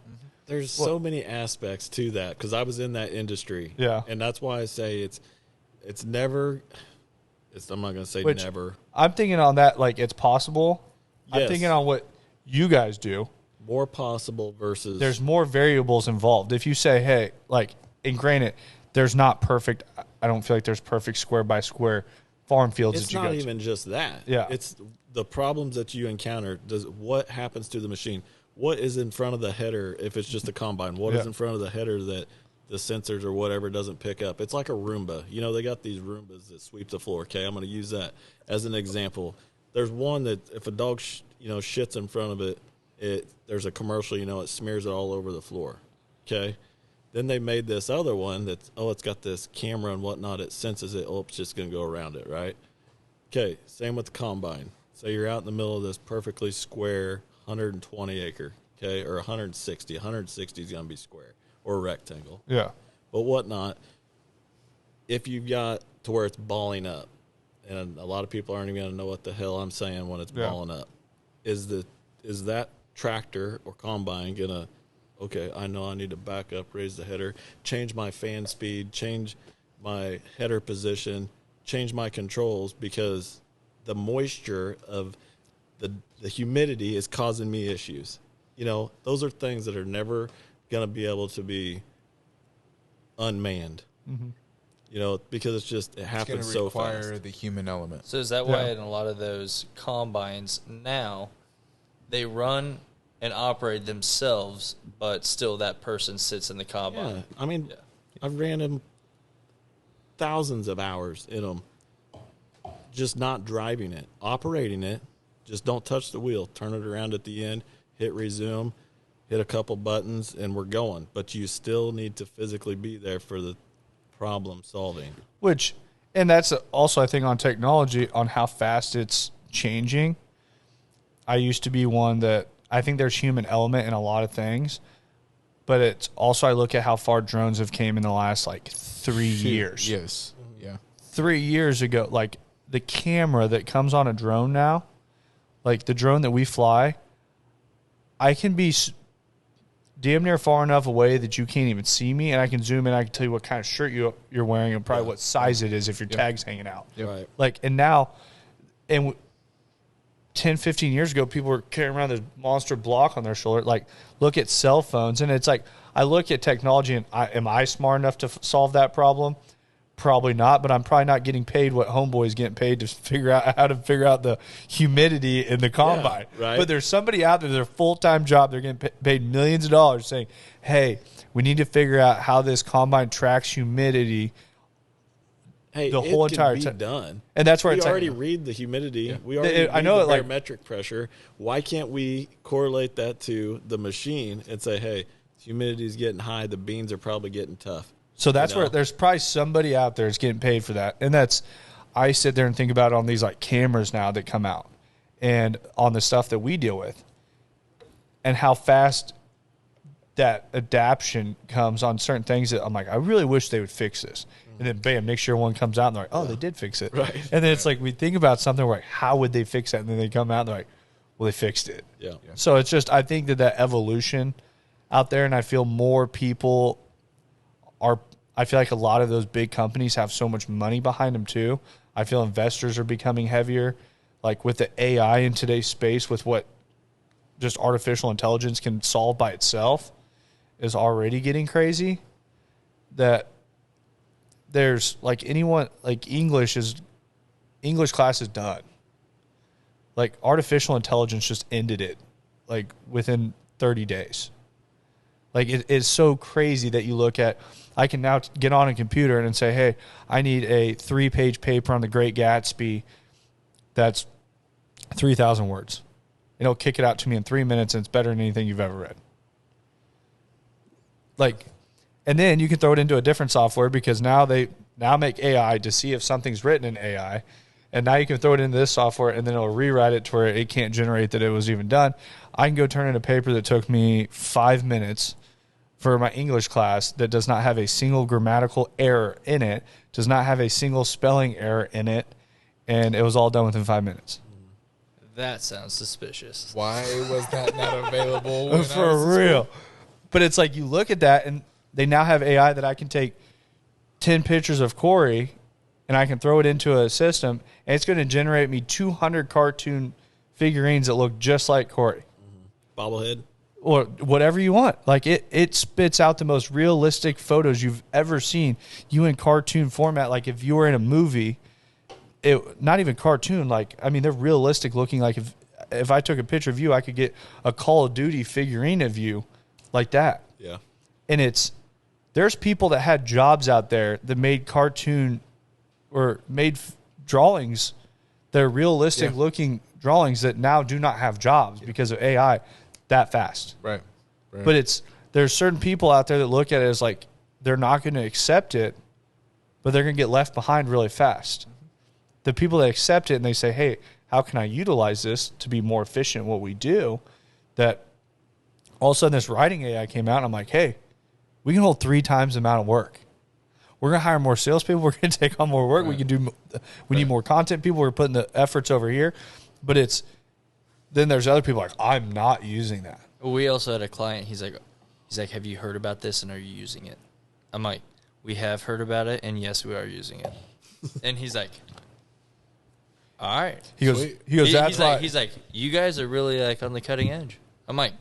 There's so many aspects to that because I was in that industry. Yeah. And that's why I say it's never – I'm not going to say never. I'm thinking on that like it's possible. Yes. I'm thinking on what you guys do. More possible versus – There's more variables involved. If you say, hey, like, and granted, there's not perfect – I don't feel like there's perfect square by square farm fields that you go to. It's not even just that. Yeah. It's the problems that you encounter. What happens to the machine? What is in front of the header if it's just a combine? What is in front of the header that the sensors or whatever doesn't pick up? It's like a Roomba. You know, they got these Roombas that sweep the floor. Okay, I'm going to use that as an example. There's one that if a dog shits in front of it, there's a commercial, it smears it all over the floor. Okay? Then they made this other one that's, it's got this camera and whatnot. It senses it. Oh, it's just going to go around it, right? Okay, same with the combine. So you're out in the middle of this perfectly square 120 acre, okay, or 160. 160 is going to be square or rectangle. Yeah. But whatnot, if you've got to where it's balling up, and a lot of people aren't even going to know what the hell I'm saying when it's balling up, is that tractor or combine going to, okay, I know I need to back up, raise the header, change my fan speed, change my header position, change my controls because the moisture of the humidity is causing me issues. Those are things that are never going to be able to be unmanned. Mm-hmm. Because it happens so fast. It's going to require the human element. So is that why in a lot of those combines now, they run and operate themselves, but still that person sits in the combine? Yeah. I mean, I've ran them thousands of hours in them, just not driving it, operating it. Just don't touch the wheel. Turn it around at the end, hit resume, hit a couple buttons, and we're going. But you still need to physically be there for the problem solving. And that's also, I think, on technology, on how fast it's changing. I used to be one that I think there's human element in a lot of things, but it's also I look at how far drones have came in the last 3 years. Yes. Yeah. 3 years ago, the camera that comes on a drone now, the drone that we fly, I can be damn near far enough away that you can't even see me, and I can zoom in. I can tell you what kind of shirt you're wearing and probably what size it is if your tag's hanging out. Right. And now, 10, 15 years ago, people were carrying around this monster block on their shoulder. Look at cell phones, and it's I look at technology, and am I smart enough to solve that problem? Probably not, but I'm probably not getting paid what Homeboy's getting paid to figure out how to figure out the humidity in the combine. Yeah, right. But there's somebody out there, their full-time job, they're getting paid millions of dollars saying, hey, we need to figure out how this combine tracks humidity the whole entire time. Done. And that's where we it's already read the humidity. Yeah. We already I know the barometric pressure. Why can't we correlate that to the machine and say, hey, humidity is getting high, the beans are probably getting tough. So that's where there's probably somebody out there that's getting paid for that. And I sit there and think about it on these cameras now that come out and on the stuff that we deal with and how fast that adaption comes on certain things that I'm I really wish they would fix this. And then bam, next year one comes out and they're they did fix it. Right. And then it's we think about something, we're how would they fix that? And then they come out and they're well, they fixed it. Yeah. So it's just, I think that evolution out there, and I feel more people I feel like a lot of those big companies have so much money behind them too. I feel investors are becoming heavier. With the AI in today's space, with what just artificial intelligence can solve by itself is already getting crazy. That there's English class is done. Artificial intelligence just ended it within 30 days. It is so crazy that you look at, I can now get on a computer and say, hey, I need a 3-page paper on the Great Gatsby that's 3,000 words. It'll kick it out to me in 3 minutes, and it's better than anything you've ever read. And then you can throw it into a different software because now they make AI to see if something's written in AI. And now you can throw it into this software, and then it'll rewrite it to where it can't generate that it was even done. I can go turn in a paper that took me 5 minutes for my English class that does not have a single grammatical error in it, does not have a single spelling error in it, and it was all done within 5 minutes. That sounds suspicious. Why was that not available? When For real. But it's like you look at that, and they now have AI that I can take 10 pictures of Corey, and I can throw it into a system, and it's going to generate me 200 cartoon figurines that look just like Corey. Bobblehead. Or whatever you want. Like, it spits out the most realistic photos you've ever seen. You in cartoon format, like if you were in a movie, not even cartoon, like, I mean, they're realistic looking. Like if I took a picture of you, I could get a Call of Duty figurine of you like that. Yeah. And there's people that had jobs out there that made cartoon or made drawings that are realistic looking drawings that now do not have jobs because of AI that fast. Right. But there's certain people out there that look at it as like they're not going to accept it, but they're going to get left behind really fast. The people that accept it and they say, hey, how can I utilize this to be more efficient in what we do? That all of a sudden this writing AI came out and I'm like, hey, we can hold 3 times the amount of work. We're going to hire more salespeople. We're going to take on more work. Right. We need more content people. We're putting the efforts over here. But then there's other people like, I'm not using that. We also had a client. He's like, have you heard about this and are you using it? I'm like, we have heard about it and yes, we are using it. And he's like, all right. He goes. That's why. He's like, you guys are really like on the cutting edge. I'm like,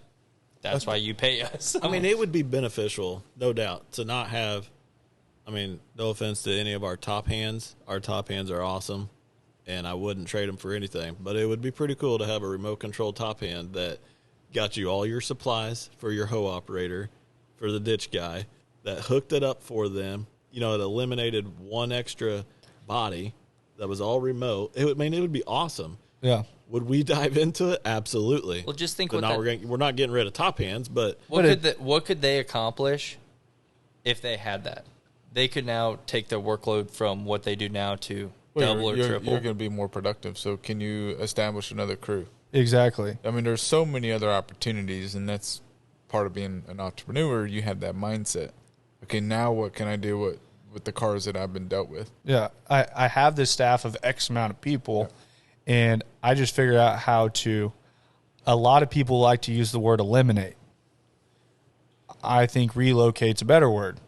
that's why you pay us. I mean, it would be beneficial, no doubt, to not have. I mean, no offense to any of our top hands. Our top hands are awesome, and I wouldn't trade them for anything. But it would be pretty cool to have a remote control top hand that got you all your supplies for your hoe operator, for the ditch guy, that hooked it up for them. You know, it eliminated one extra body that was all remote. It would be awesome. Yeah. Would we dive into it? Absolutely. Well, just think but now we're not getting rid of top hands, but what could they accomplish if they had that? They could now take their workload from what they do now to double or triple. You're going to be more productive. So can you establish another crew? Exactly. I mean, there's so many other opportunities, and that's part of being an entrepreneur. You have that mindset. Okay, now what can I do with the cars that I've been dealt with? Yeah, I have this staff of X amount of people, and I just figured out how to. A lot of people like to use the word eliminate. I think relocate's a better word,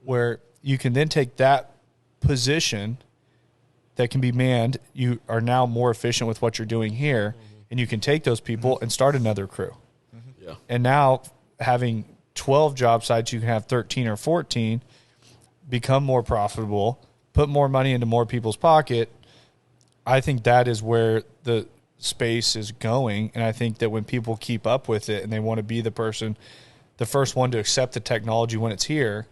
where you can then take that position that can be manned. You are now more efficient with what you're doing here, and you can take those people and start another crew. Yeah. And now having 12 job sites, you can have 13 or 14, become more profitable, put more money into more people's pocket. I think that is where the space is going, and I think that when people keep up with it and they want to be the first one to accept the technology when it's here,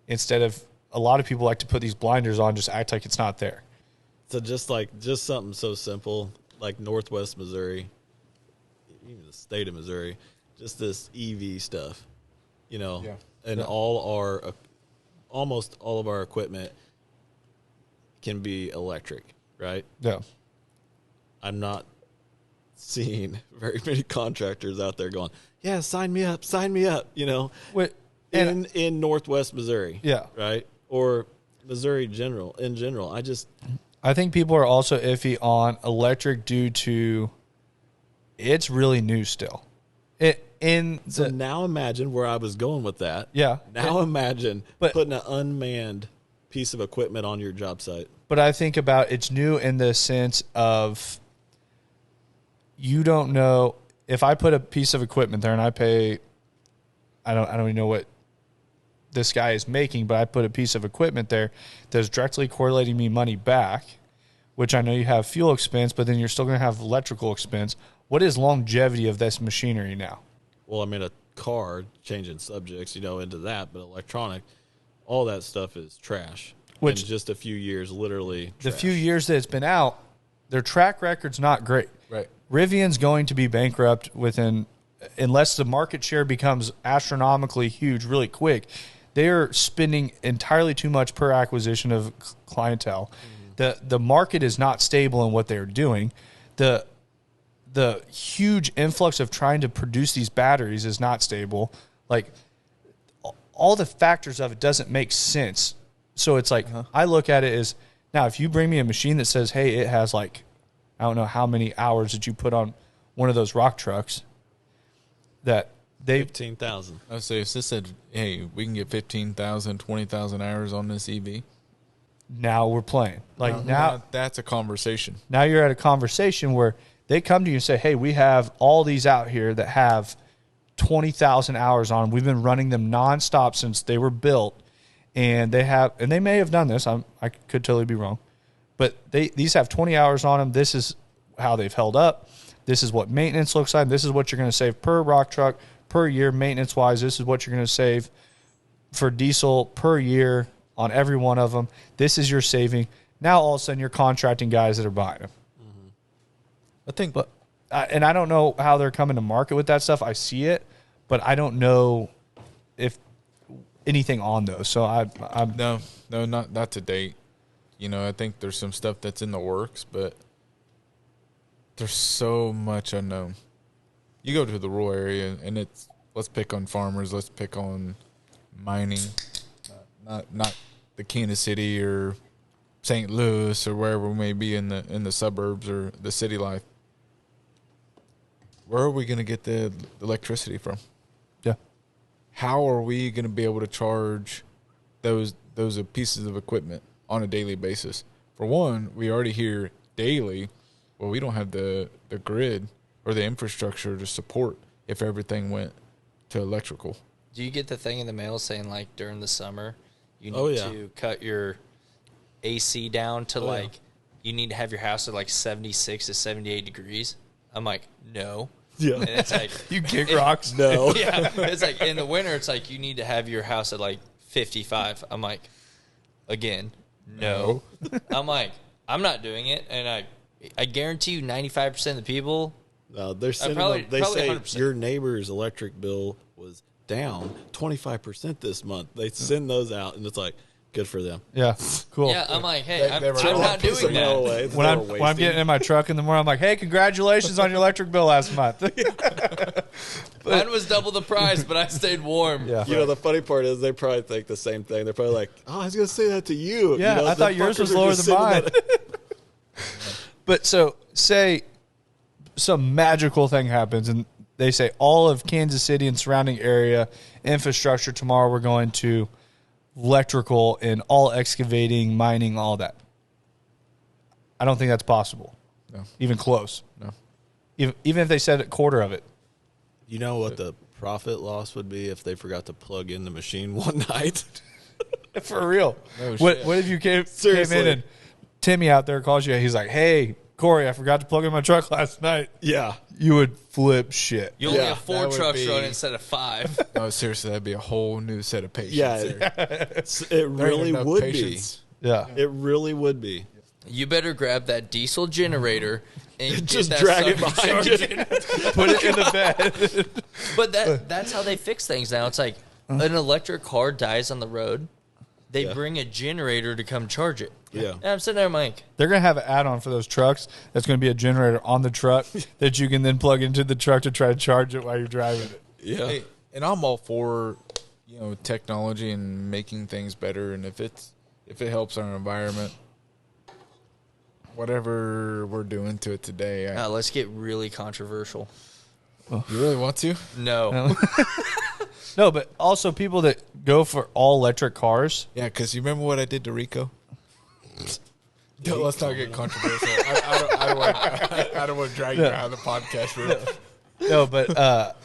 instead of a lot of people like to put these blinders on, just act like it's not there. So just something so simple like Northwest Missouri, even the state of Missouri, just this EV stuff, and almost all of our equipment can be electric, right? Yeah. I'm not seeing very many contractors out there going, yeah, sign me up, in Northwest Missouri. Yeah. Right? Or Missouri in general. I think people are also iffy on electric due to it's really new still. Now imagine where I was going with that. Yeah. Now imagine putting an unmanned piece of equipment on your job site. But I think about it's new in the sense of you don't know if I put a piece of equipment there and I pay, I don't even know what this guy is making, but I put a piece of equipment there that's directly correlating me money back, which I know you have fuel expense, but then you're still going to have electrical expense. What is longevity of this machinery now? Well, I mean, a car, changing subjects, into that, but electronic, all that stuff is trash. Which in just a few years, literally the trash. few years that it's been out, their track record's not great. Right. Rivian's going to be bankrupt unless the market share becomes astronomically huge really quick. They are spending entirely too much per acquisition of clientele. Mm-hmm. The market is not stable in what they're doing. The huge influx of trying to produce these batteries is not stable. Like all the factors of it doesn't make sense. So it's like, I look at it as, now if you bring me a machine that says, hey, it has like, I don't know how many hours that you put on one of those rock trucks, that they 15,000. I would say if this said, hey, we can get 15,000, 20,000 hours on this EV. now we're playing. Like now that's a conversation. Now you're at a conversation where they come to you and say, hey, we have all these out here that have 20,000 hours on them. We've been running them nonstop since they were built. And they may have done this. I could totally be wrong. But these have 20 hours on them. This is how they've held up. This is what maintenance looks like. This is what you're going to save per rock truck per year maintenance-wise. This is what you're going to save for diesel per year on every one of them. This is your saving. Now all of a sudden you're contracting guys that are buying them. Mm-hmm. I think, and I don't know how they're coming to market with that stuff. I see it, but I don't know if anything on those. So I'm no, not to date. You know, I think there's some stuff that's in the works, but there's so much unknown. You go to the rural area, and it's, let's pick on farmers, let's pick on mining, not the Kansas City or St. Louis or wherever we may be in the suburbs or the city life. Where are we going to get the electricity from? Yeah. How are we going to be able to charge those pieces of equipment on a daily basis? For one, we already hear daily, well, we don't have the grid or the infrastructure to support if everything went to electrical. Do you get the thing in the mail saying, like, during the summer, you need to cut your AC down to, you need to have your house at, 76 to 78 degrees? I'm like, no. Yeah. And it's like, you kick rocks. No. Yeah. It's like, in the winter, it's like, you need to have your house at, 55. I'm like, again, no. I'm like, I'm not doing it. And I guarantee you 95% of the people. No, they're sending probably, them, they probably say 100%. your neighbor's electric bill was down 25% this month. They send those out, and it's like, good for them. Yeah, cool. Yeah, I'm like, hey, I'm not Piece doing of mail that. away. When I'm getting in my truck in the morning, I'm like, hey, congratulations on your electric bill last month. Mine was double the price, but I stayed warm. Yeah. You know, the funny part is they probably think the same thing. They're probably like, oh, I was going to say that to you. Yeah, you know, I thought the yours was fuckers are lower just than sending mine. that- But so say some magical thing happens and they say all of Kansas City and surrounding area infrastructure tomorrow we're going to electrical and all excavating, mining, all that. I don't think that's possible. No. Even close. No. Even if they said a quarter of it. You know what the profit loss would be if they forgot to plug in the machine one night? For real. No What shit. if you came Seriously. in and Timmy out there calls you, he's like, hey, Corey, I forgot to plug in my truck last night. Yeah. You would flip shit. You only Yeah, have 4 that would trucks be- running instead of 5. No, seriously, that'd be a whole new set of patients. Yeah. there. It There ain't really enough would patience. Yeah. be. It really would be. You better grab that diesel generator and get Just that drag it sucker behind you. charging. Put it in the bed. But that's how they fix things now. It's like an electric car dies on the road. They Yeah. bring a generator to come charge it. Yeah. And I'm sitting there, I'm like, They're going to have an add-on for those trucks. That's going to be a generator on the truck that you can then plug into the truck to try to charge it while you're driving it. Yeah. Hey, and I'm all for, technology and making things better, and if it helps our environment, whatever we're doing to it today. let's get really controversial. You really want to? No. No, but also people that go for all-electric cars. Yeah, because you remember what I did to Rico? No, let's not get controversial. I don't want to drag you out of the podcast room. No, but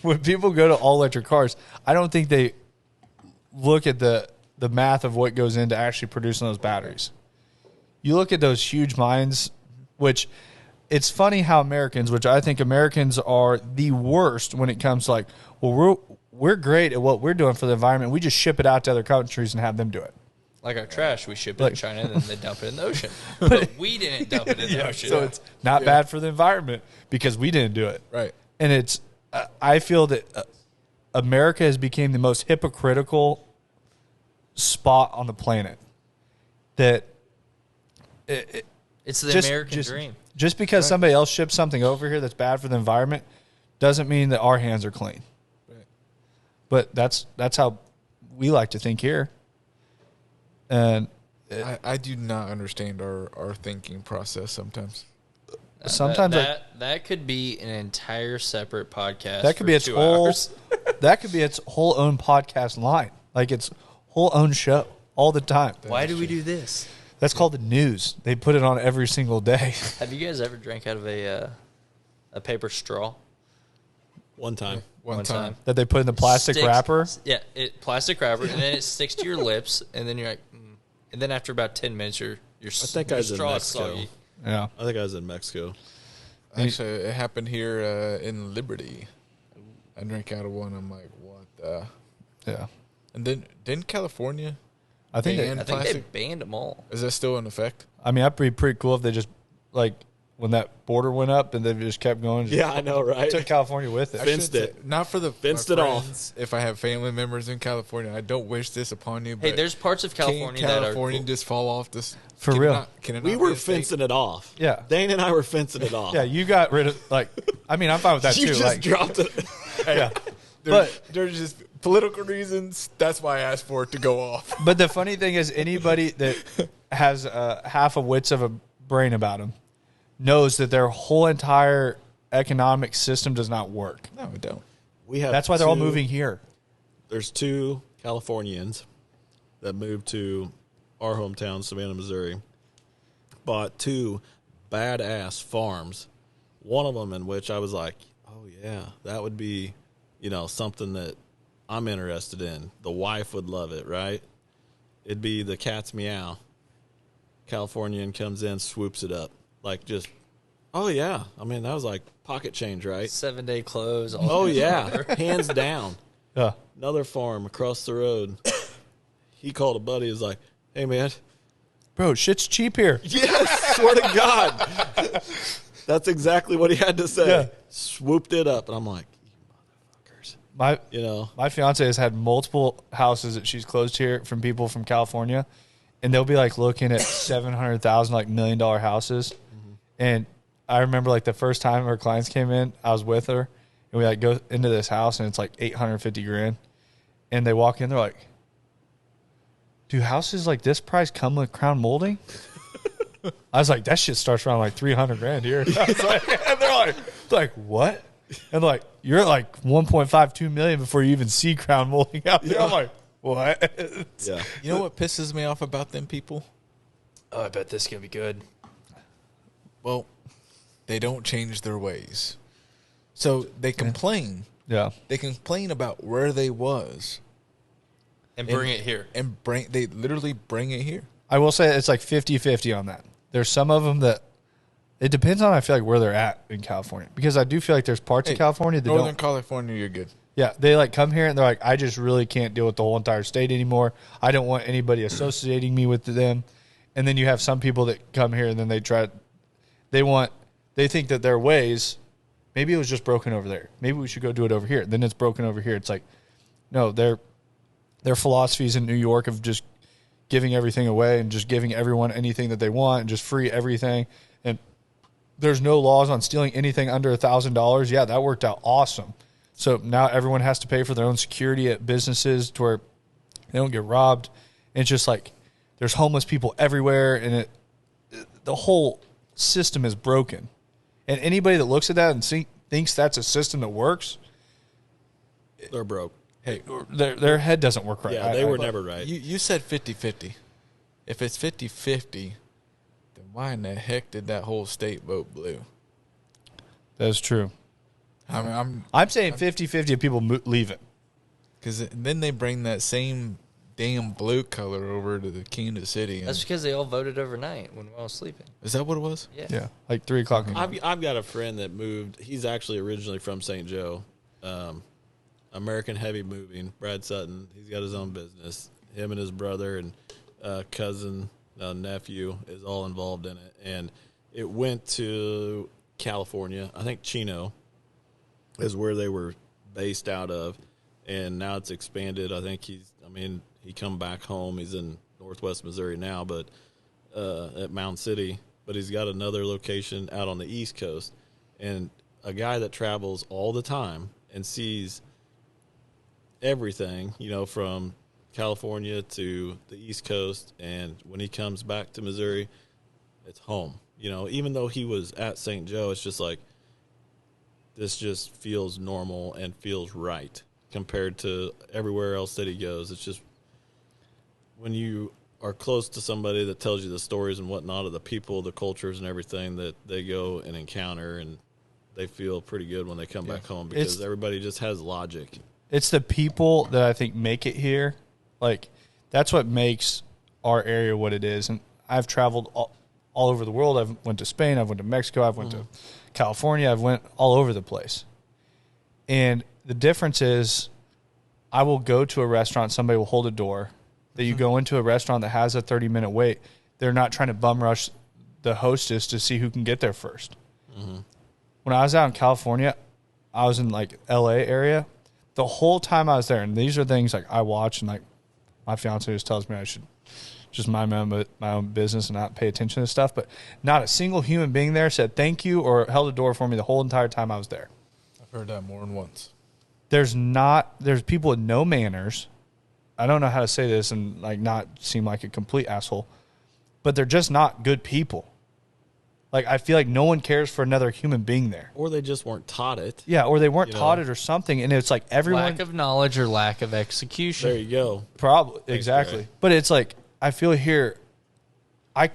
when people go to all-electric cars, I don't think they look at the math of what goes into actually producing those batteries. You look at those huge mines, which it's funny how Americans, which I think Americans are the worst when it comes to we're great at what we're doing for the environment. We just ship it out to other countries and have them do it. Like our trash, we ship it to China and then they dump it in the ocean. But we didn't dump it in the ocean. So it's not bad for the environment because we didn't do it. Right. And it's, I feel that America has become the most hypocritical spot on the planet. That it's the American dream. Just because somebody else ships something over here that's bad for the environment doesn't mean that our hands are clean. Right. but that's how we like to think here. And I do not understand our thinking process sometimes. Sometimes that could be an entire separate podcast. That could be its whole. That could be its whole own podcast line, like its whole own show all the time. Why do we do this? That's called the news. They put it on every single day. Have you guys ever drank out of a paper straw? One time. One time. That they put in the plastic wrapper. Yeah, plastic wrapper, and then it sticks to your lips, and then you're like, and then after about 10 minutes, your think I was in straw is Mexico. soggy. Yeah, I think I was in Mexico. Actually, it happened here in Liberty. I drank out of one. I'm like, what the? yeah. And then didn't California? I think ban I think they plastic? banned them all. Is that still in effect? I mean, that'd be pretty cool if they just like when that border went up and they just kept going. Just Yeah, I know, right? took California with it. I Fenced should it. say- Not for the Fenced my it off. friends. If I have family members in California, I don't wish this upon you. But Hey, there's parts of California can that are California cool. just fall off this? For can it real. not- can it We not were be a state? fencing it off. Yeah. Dane and I were fencing it off. Yeah, you got rid of like. I mean, I'm fine with that You too. just Like, dropped it. yeah. There's just political reasons. That's why I asked for it to go off. But the funny thing is, anybody that has half a wits of a brain about them knows that their whole entire economic system does not work. No, it don't. We have That's why they're all two- moving here. There's 2 Californians that moved to our hometown, Savannah, Missouri, bought 2 badass farms. One of them in which I was like, oh, yeah, that would be, something that I'm interested in. The wife would love it, right? It'd be the cat's meow. Californian comes in, swoops it up. Like just, oh, yeah. I mean, that was like pocket change, right? 7-day close. Oh, yeah. Hands down. Yeah. Another farm across the road. He called a buddy. He was like, hey, man. Bro, shit's cheap here. Yes, swear to God. That's exactly what he had to say. Yeah. Swooped it up. And I'm like, you motherfuckers. My fiance has had multiple houses that she's closed here from people from California, and they'll be like looking at $700,000 like $1 million houses. Mm-hmm. And I remember like the first time our clients came in, I was with her, and we like go into this house and it's like $850,000, and they walk in, they're like, "Do houses like this price come with crown molding?" I was like, "That shit starts around like $300,000 here." I was like, and they're like, "What?" And like, "You're at like 1.52 million before you even see crown molding out there." Yeah. I'm like, "What?" Yeah. You know what pisses me off about them people? Oh, I bet this is going to be good. Well, they don't change their ways. So they complain. Yeah. They complain about where they was And bring it here. and they literally bring it here. I will say it's like 50-50 on that. There's some of them that it depends on, I feel like, where they're at in California, because I do feel like there's parts of California that Northern don't. California, you're good. Yeah, they like come here and they're like, "I just really can't deal with the whole entire state anymore. I don't want anybody associating me with them." And then you have some people that come here and then they think that their ways, maybe it was just broken over there. Maybe we should go do it over here. Then it's broken over here. It's like, no, their philosophies in New York of just giving everything away and just giving everyone anything that they want and just free everything. And there's no laws on stealing anything under $1,000. Yeah, that worked out awesome. So now everyone has to pay for their own security at businesses to where they don't get robbed. And it's just like there's homeless people everywhere, and the whole system is broken. And anybody that looks at that and thinks that's a system that works, They're broke. Hey, their head doesn't work right. Yeah, they were never right. you said 50-50. If it's 50-50, then why in the heck did that whole state vote blue? That's true. I mean, I'm saying 50-50 of people leave it. because then they bring that same damn blue color over to the Kansas City. That's because they all voted overnight when we were all sleeping. Is that what it was? Yeah. Yeah, like 3 o'clock. I've got a friend that moved. He's actually originally from St. Joe. American Heavy Moving. Brad Sutton. He's got his own business. Him and his brother and cousin, nephew is all involved in it. And it went to California. I think Chino is where they were based out of. And now it's expanded. I think he come back home. He's in Northwest Missouri now, but at Mound City. But he's got another location out on the East Coast. And a guy that travels all the time and sees everything, from California to the East Coast. And when he comes back to Missouri, it's home. Even though he was at St. Joe, it's just like, this just feels normal and feels right compared to everywhere else that he goes. It's just when you are close to somebody that tells you the stories and whatnot of the people, the cultures and everything that they go and encounter, and they feel pretty good when they come back home because everybody just has logic. It's the people that I think make it here. Like, that's what makes our area what it is. And I've traveled all over the world. I've went to Spain. I've went to Mexico. I've went to California. I've went all over the place. And the difference is I will go to a restaurant. Somebody will hold a door. That you go into a restaurant that has a 30-minute wait. They're not trying to bum rush the hostess to see who can get there first. Mm-hmm. When I was out in California, I was in like LA area. The whole time I was there, and these are things like I watch, and like my fiance just tells me I should just mind my own business and not pay attention to this stuff. But not a single human being there said thank you or held a door for me the whole entire time I was there. I've heard that more than once. There's people with no manners. I don't know how to say this and like not seem like a complete asshole, but they're just not good people. Like, I feel like no one cares for another human being there. Or they just weren't taught it. Yeah, or they weren't taught it or something, and it's like everyone... Lack of knowledge or lack of execution. There you go. Probably, exactly. But it's like, I feel here,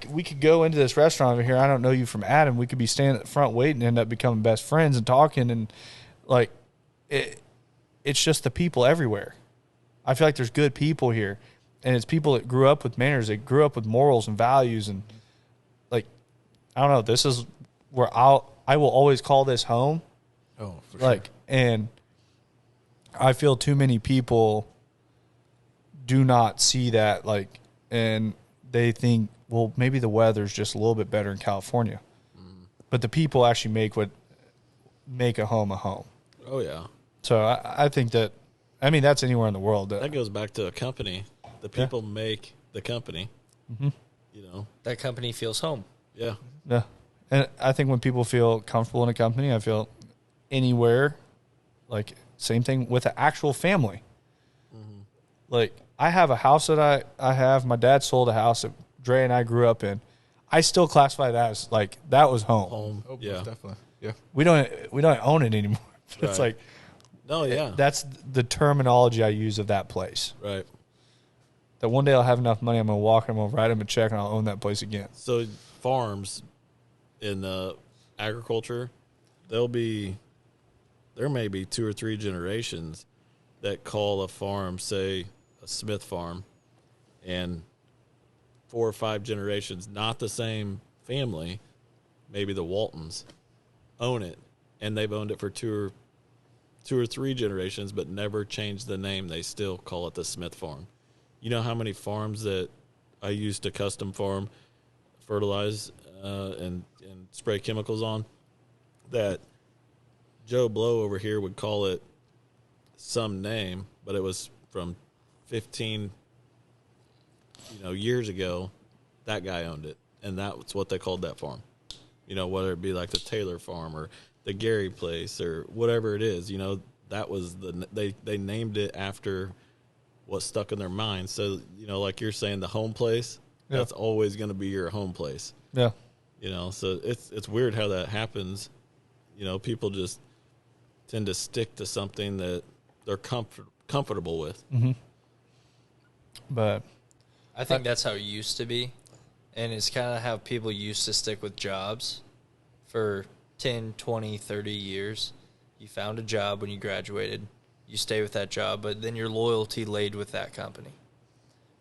we could go into this restaurant over here, I don't know you from Adam, we could be standing at the front waiting and end up becoming best friends and talking, and like, it's just the people everywhere. I feel like there's good people here, and it's people that grew up with manners, that grew up with morals and values, and like, I don't know, this is where I will always call this home. Oh, for sure. Like, and I feel too many people do not see that, like, and they think, well, maybe the weather's just a little bit better in California. But the people actually make a home a home. Oh, yeah. So I think that, I mean, that's anywhere in the world. That goes back to a company. The people make the company. Mm-hmm. That company feels home. Yeah. Yeah. And I think when people feel comfortable in a company, I feel anywhere, like, same thing with an actual family. Mm-hmm. Like, I have a house that I have. My dad sold a house that Dre and I grew up in. I still classify that as, like, that was home. Home. Oh, yeah. Definitely. Yeah. We don't own it anymore. Right. It's like, no, yeah. That's the terminology I use of that place. Right. That one day I'll have enough money, I'm going to walk, I'm going to write him a check, and I'll own that place again. So farms in agriculture, there may be 2 or 3 generations that call a farm, say, a Smith farm, and 4 or 5 generations, not the same family, maybe the Waltons, own it, and they've owned it for 2 or 3 generations, but never changed the name. They still call it the Smith farm. You know how many farms that I used to custom farm, fertilize, and spray chemicals on, that Joe Blow over here would call it some name, but it was from 15 years ago. That guy owned it, and that's what they called that farm. Whether it be like the Taylor farm or the Gary place or whatever it is, that was they named it after what stuck in their mind. So, like you're saying, the home place, that's always going to be your home place. Yeah. So it's weird how that happens. People just tend to stick to something that they're comfortable with. Mm-hmm. But I think that's how it used to be. And it's kind of how people used to stick with jobs for 10, 20, 30 years. You found a job when you graduated. You stay with that job, but then your loyalty laid with that company.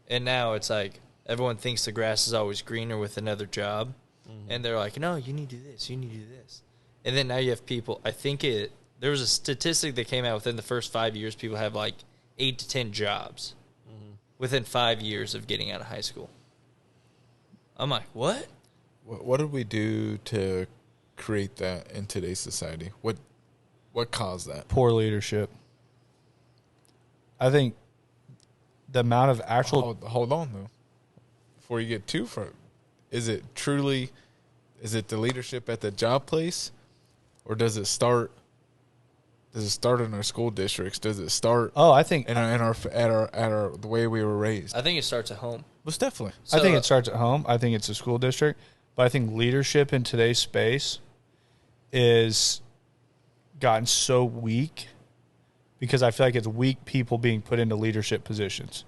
And now it's like everyone thinks the grass is always greener with another job. Mm-hmm. And they're like, no, you need to do this, you need to do this. And then now you have people, there was a statistic that came out within the first 5 years, people have like 8 to 10 jobs within 5 years of getting out of high school. I'm like, what? What did we do to create that in today's society? What caused that? Poor leadership. I think the amount of actual... Hold on, though. Before you get too far, is it the leadership at the job place, or does it start Does it start in our school districts? Does it start? Oh, I think in our the way we were raised. I think it starts at home. Most definitely. I think it starts at home. I think it's a school district, but I think leadership in today's space is gotten so weak because I feel like it's weak people being put into leadership positions.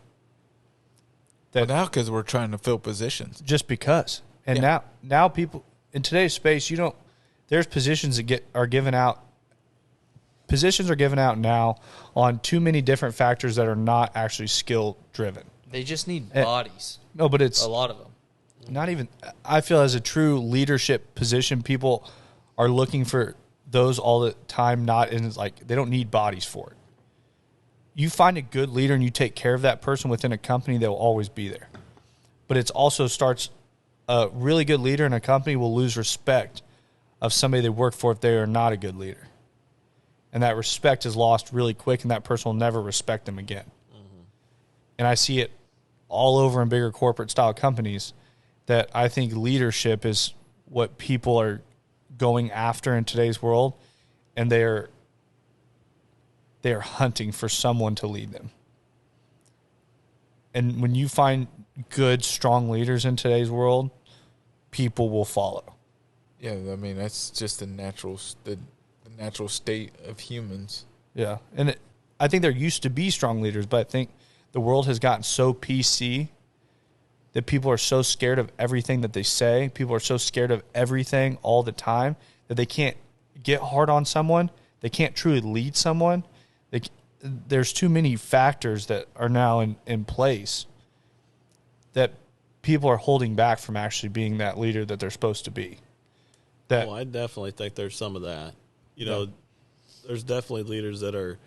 That now because we're trying to fill positions. Just because, and now people in today's space, there's positions that are given out. Positions are given out now on too many different factors that are not actually skill driven. They just need bodies. No, but it's a lot of them. Not even. I feel as a true leadership position, people are looking for those all the time. Not in like they don't need bodies for it. You find a good leader and you take care of that person within a company, they'll always be there. But it also starts a really good leader in a company will lose respect of somebody they work for if they are not a good leader. And that respect is lost really quick, and that person will never respect them again. Mm-hmm. And I see it all over in bigger corporate-style companies that I think leadership is what people are going after in today's world, and they are hunting for someone to lead them. And when you find good, strong leaders in today's world, people will follow. Yeah, I mean, that's just the natural state of humans. Yeah, and I think there used to be strong leaders, but I think the world has gotten so PC that people are so scared of everything that they say. People are so scared of everything all the time that they can't get hard on someone. They can't truly lead someone. There's too many factors that are now in place that people are holding back from actually being that leader that they're supposed to be. Well, I definitely think there's some of that. There's definitely leaders that are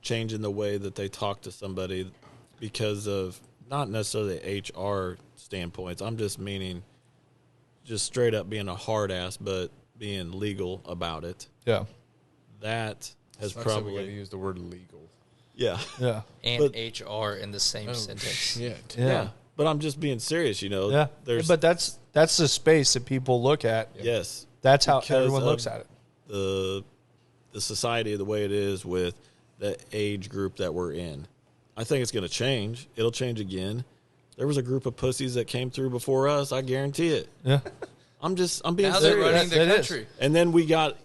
changing the way that they talk to somebody because of not necessarily HR standpoints. I'm just meaning just straight up being a hard ass, but being legal about it. Yeah. That has we probably got to use the word legal. Yeah. Yeah. And HR in the same sentence. Yeah. But I'm just being serious, Yeah. There's but that's the space that people look at. Yes. That's how Because everyone looks at it. The society the way it is with the age group that we're in. I think it's going to change. It'll change again. There was a group of pussies that came through before us. I guarantee it. Yeah. I'm being now serious. they're running the country. And then we got,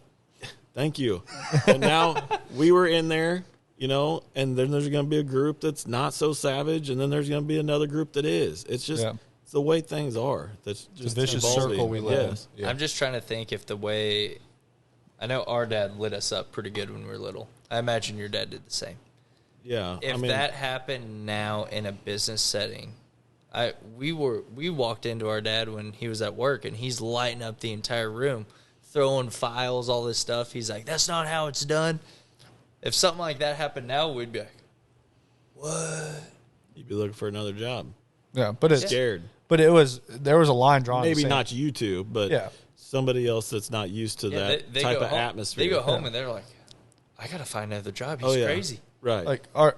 thank you. And now we were in there, and then there's going to be a group that's not so savage, and then there's going to be another group that is. It's just it's the way things are. That's just a vicious circle we live in. Yeah. I'm just trying to think if the way I know our dad lit us up pretty good when we were little. I imagine your dad did the same. Yeah. If that happened now in a business setting, we walked into our dad when he was at work and he's lighting up the entire room, throwing files, all this stuff. He's like, "That's not how it's done." If something like that happened now, we'd be like, "What?" You'd be looking for another job. Yeah, but it's scared. But there was a line drawn. Maybe not you two, but somebody else that's not used to that they type of home, atmosphere. They go home and they're like, "I gotta find another job. He's crazy." Right. Like our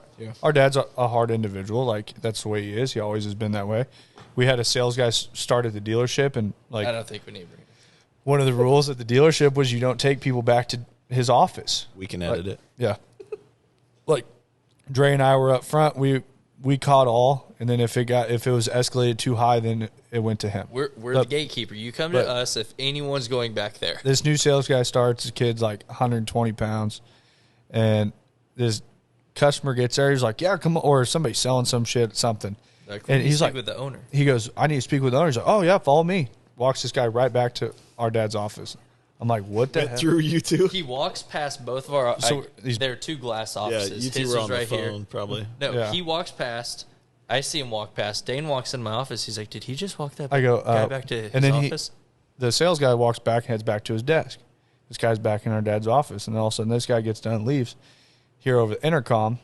dad's a hard individual. Like that's the way he is. He always has been that way. We had a sales guy start at the dealership, and I don't think we need to bring it. One of the rules at the dealership was you don't take people back to his office. We can edit it. Yeah. Like Dre and I were up front. We caught all, and then if it was escalated too high, then it went to him. We're the gatekeeper. You come to us if anyone's going back there. This new sales guy starts. The kid's like 120 pounds, and this customer gets there. He's like, "Yeah, come on," or somebody selling some shit, something. And he's like, with the owner. He goes, "I need to speak with the owner." He's like, "Oh yeah, follow me." Walks this guy right back to our dad's office. I'm like, "What the hell?" Through you two? He walks past both of our. There are two glass offices. Yeah, you two His were is on right the phone, here. probably. No, he walks past. I see him walk past. Dane walks in my office. He's like, "Did he just walk that guy back to and his then office?" The sales guy walks back and heads back to his desk. This guy's back in our dad's office, and all of a sudden this guy gets done and leaves. Hear over the intercom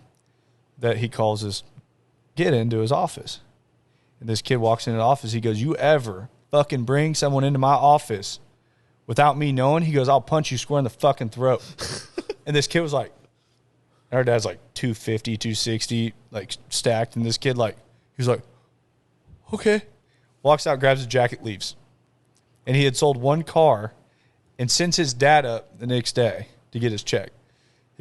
that he calls his kid into his office. And this kid walks into the office. He goes, "You ever fucking bring someone into my office without me knowing?" He goes, "I'll punch you square in the fucking throat." And this kid was like, our dad's like 250, 260, like stacked. And this kid, like, he's like, "Okay." Walks out, grabs his jacket, leaves. And he had sold one car and sends his dad up the next day to get his check.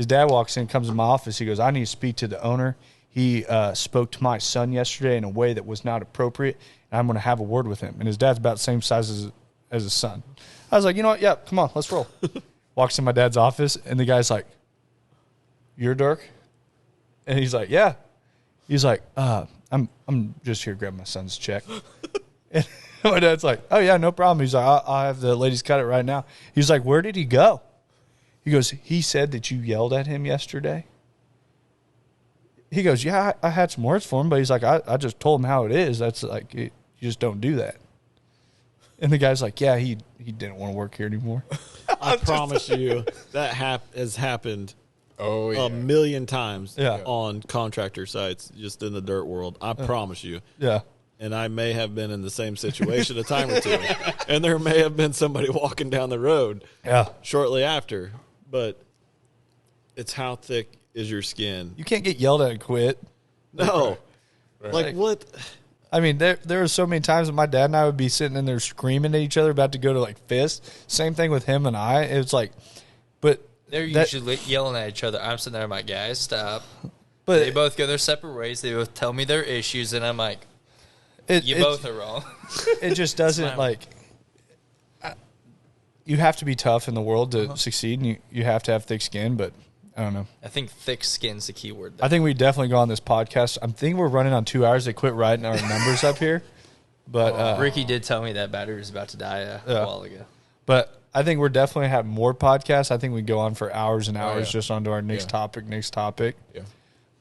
His dad walks in, comes in my office. He goes, I need to speak to the owner. He spoke to my son yesterday in a way that was not appropriate, and I'm going to have a word with him. And his dad's about the same size as his son. I was like, you know what? Yeah, come on, let's roll. Walks in my dad's office, and the guy's like, you're Dirk? And he's like, yeah. He's like, I'm just here to grab my son's check. And my dad's like, oh, yeah, no problem. He's like, I'll have the ladies cut it right now. He's like, where did he go? He goes, he said that you yelled at him yesterday. He goes, yeah, I had some words for him, but he's like, I just told him how it is. That's like, you just don't do that. And the guy's like, yeah, he didn't want to work here anymore. I promise you that has happened a million times on contractor sites, just in the dirt world. I promise you. Yeah. And I may have been in the same situation a time or two. And there may have been somebody walking down the road shortly after. But it's how thick is your skin. You can't get yelled at and quit. No. Right. Like what? I mean, there are so many times that my dad and I would be sitting in there screaming at each other, about to go to like fist. Same thing with him and I. It's like, but they're usually yelling at each other. I'm sitting there, I'm like, guys, stop. But they both go their separate ways. They both tell me their issues, and I'm like, you both are wrong. It just doesn't like. You have to be tough in the world to succeed, and you have to have thick skin. But I don't know. I think thick skin's the key word. I think we definitely go on this podcast. I'm thinking we're running on 2 hours. They quit writing our numbers up here. But Ricky did tell me that battery was about to die a while ago. But I think we're definitely have more podcasts. I think we go on for hours and hours just onto our next topic. Yeah.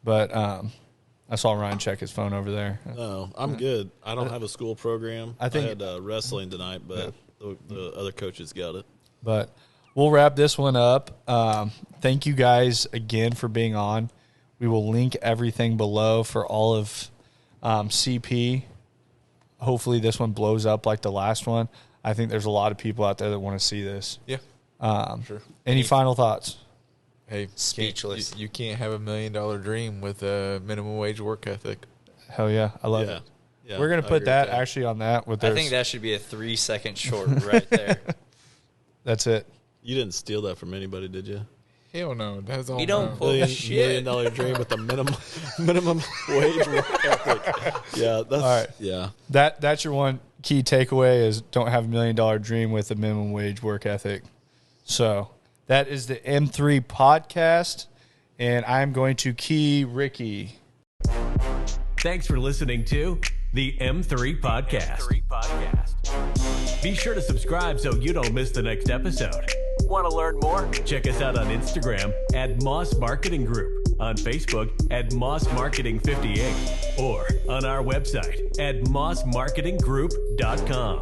But I saw Ryan check his phone over there. No, I'm good. I don't have a school program. I had wrestling tonight, but the other coaches got it. But we'll wrap this one up. Thank you guys again for being on. We will link everything below for all of CP. Hopefully this one blows up like the last one. I think there's a lot of people out there that want to see this. Yeah, sure. Any final thoughts? Hey, speechless. You can't have $1 million dream with a minimum wage work ethic. Hell yeah, I love it. Yeah, we're gonna put that actually on that. I think that should be a 3-second short right there. That's it. You didn't steal that from anybody, did you? Hell no. That's all. You don't pull $1 million dream with a minimum wage work ethic. Yeah, that's all right. Yeah. That's your one key takeaway is don't have $1 million dream with a minimum wage work ethic. So that is the M3 podcast, and I'm going to key Ricky. Thanks for listening to the M3 podcast. Be sure to subscribe so you don't miss the next episode. Want to learn more? Check us out on Instagram at Moss Marketing Group, on Facebook at Moss Marketing 58, or on our website at mossmarketinggroup.com.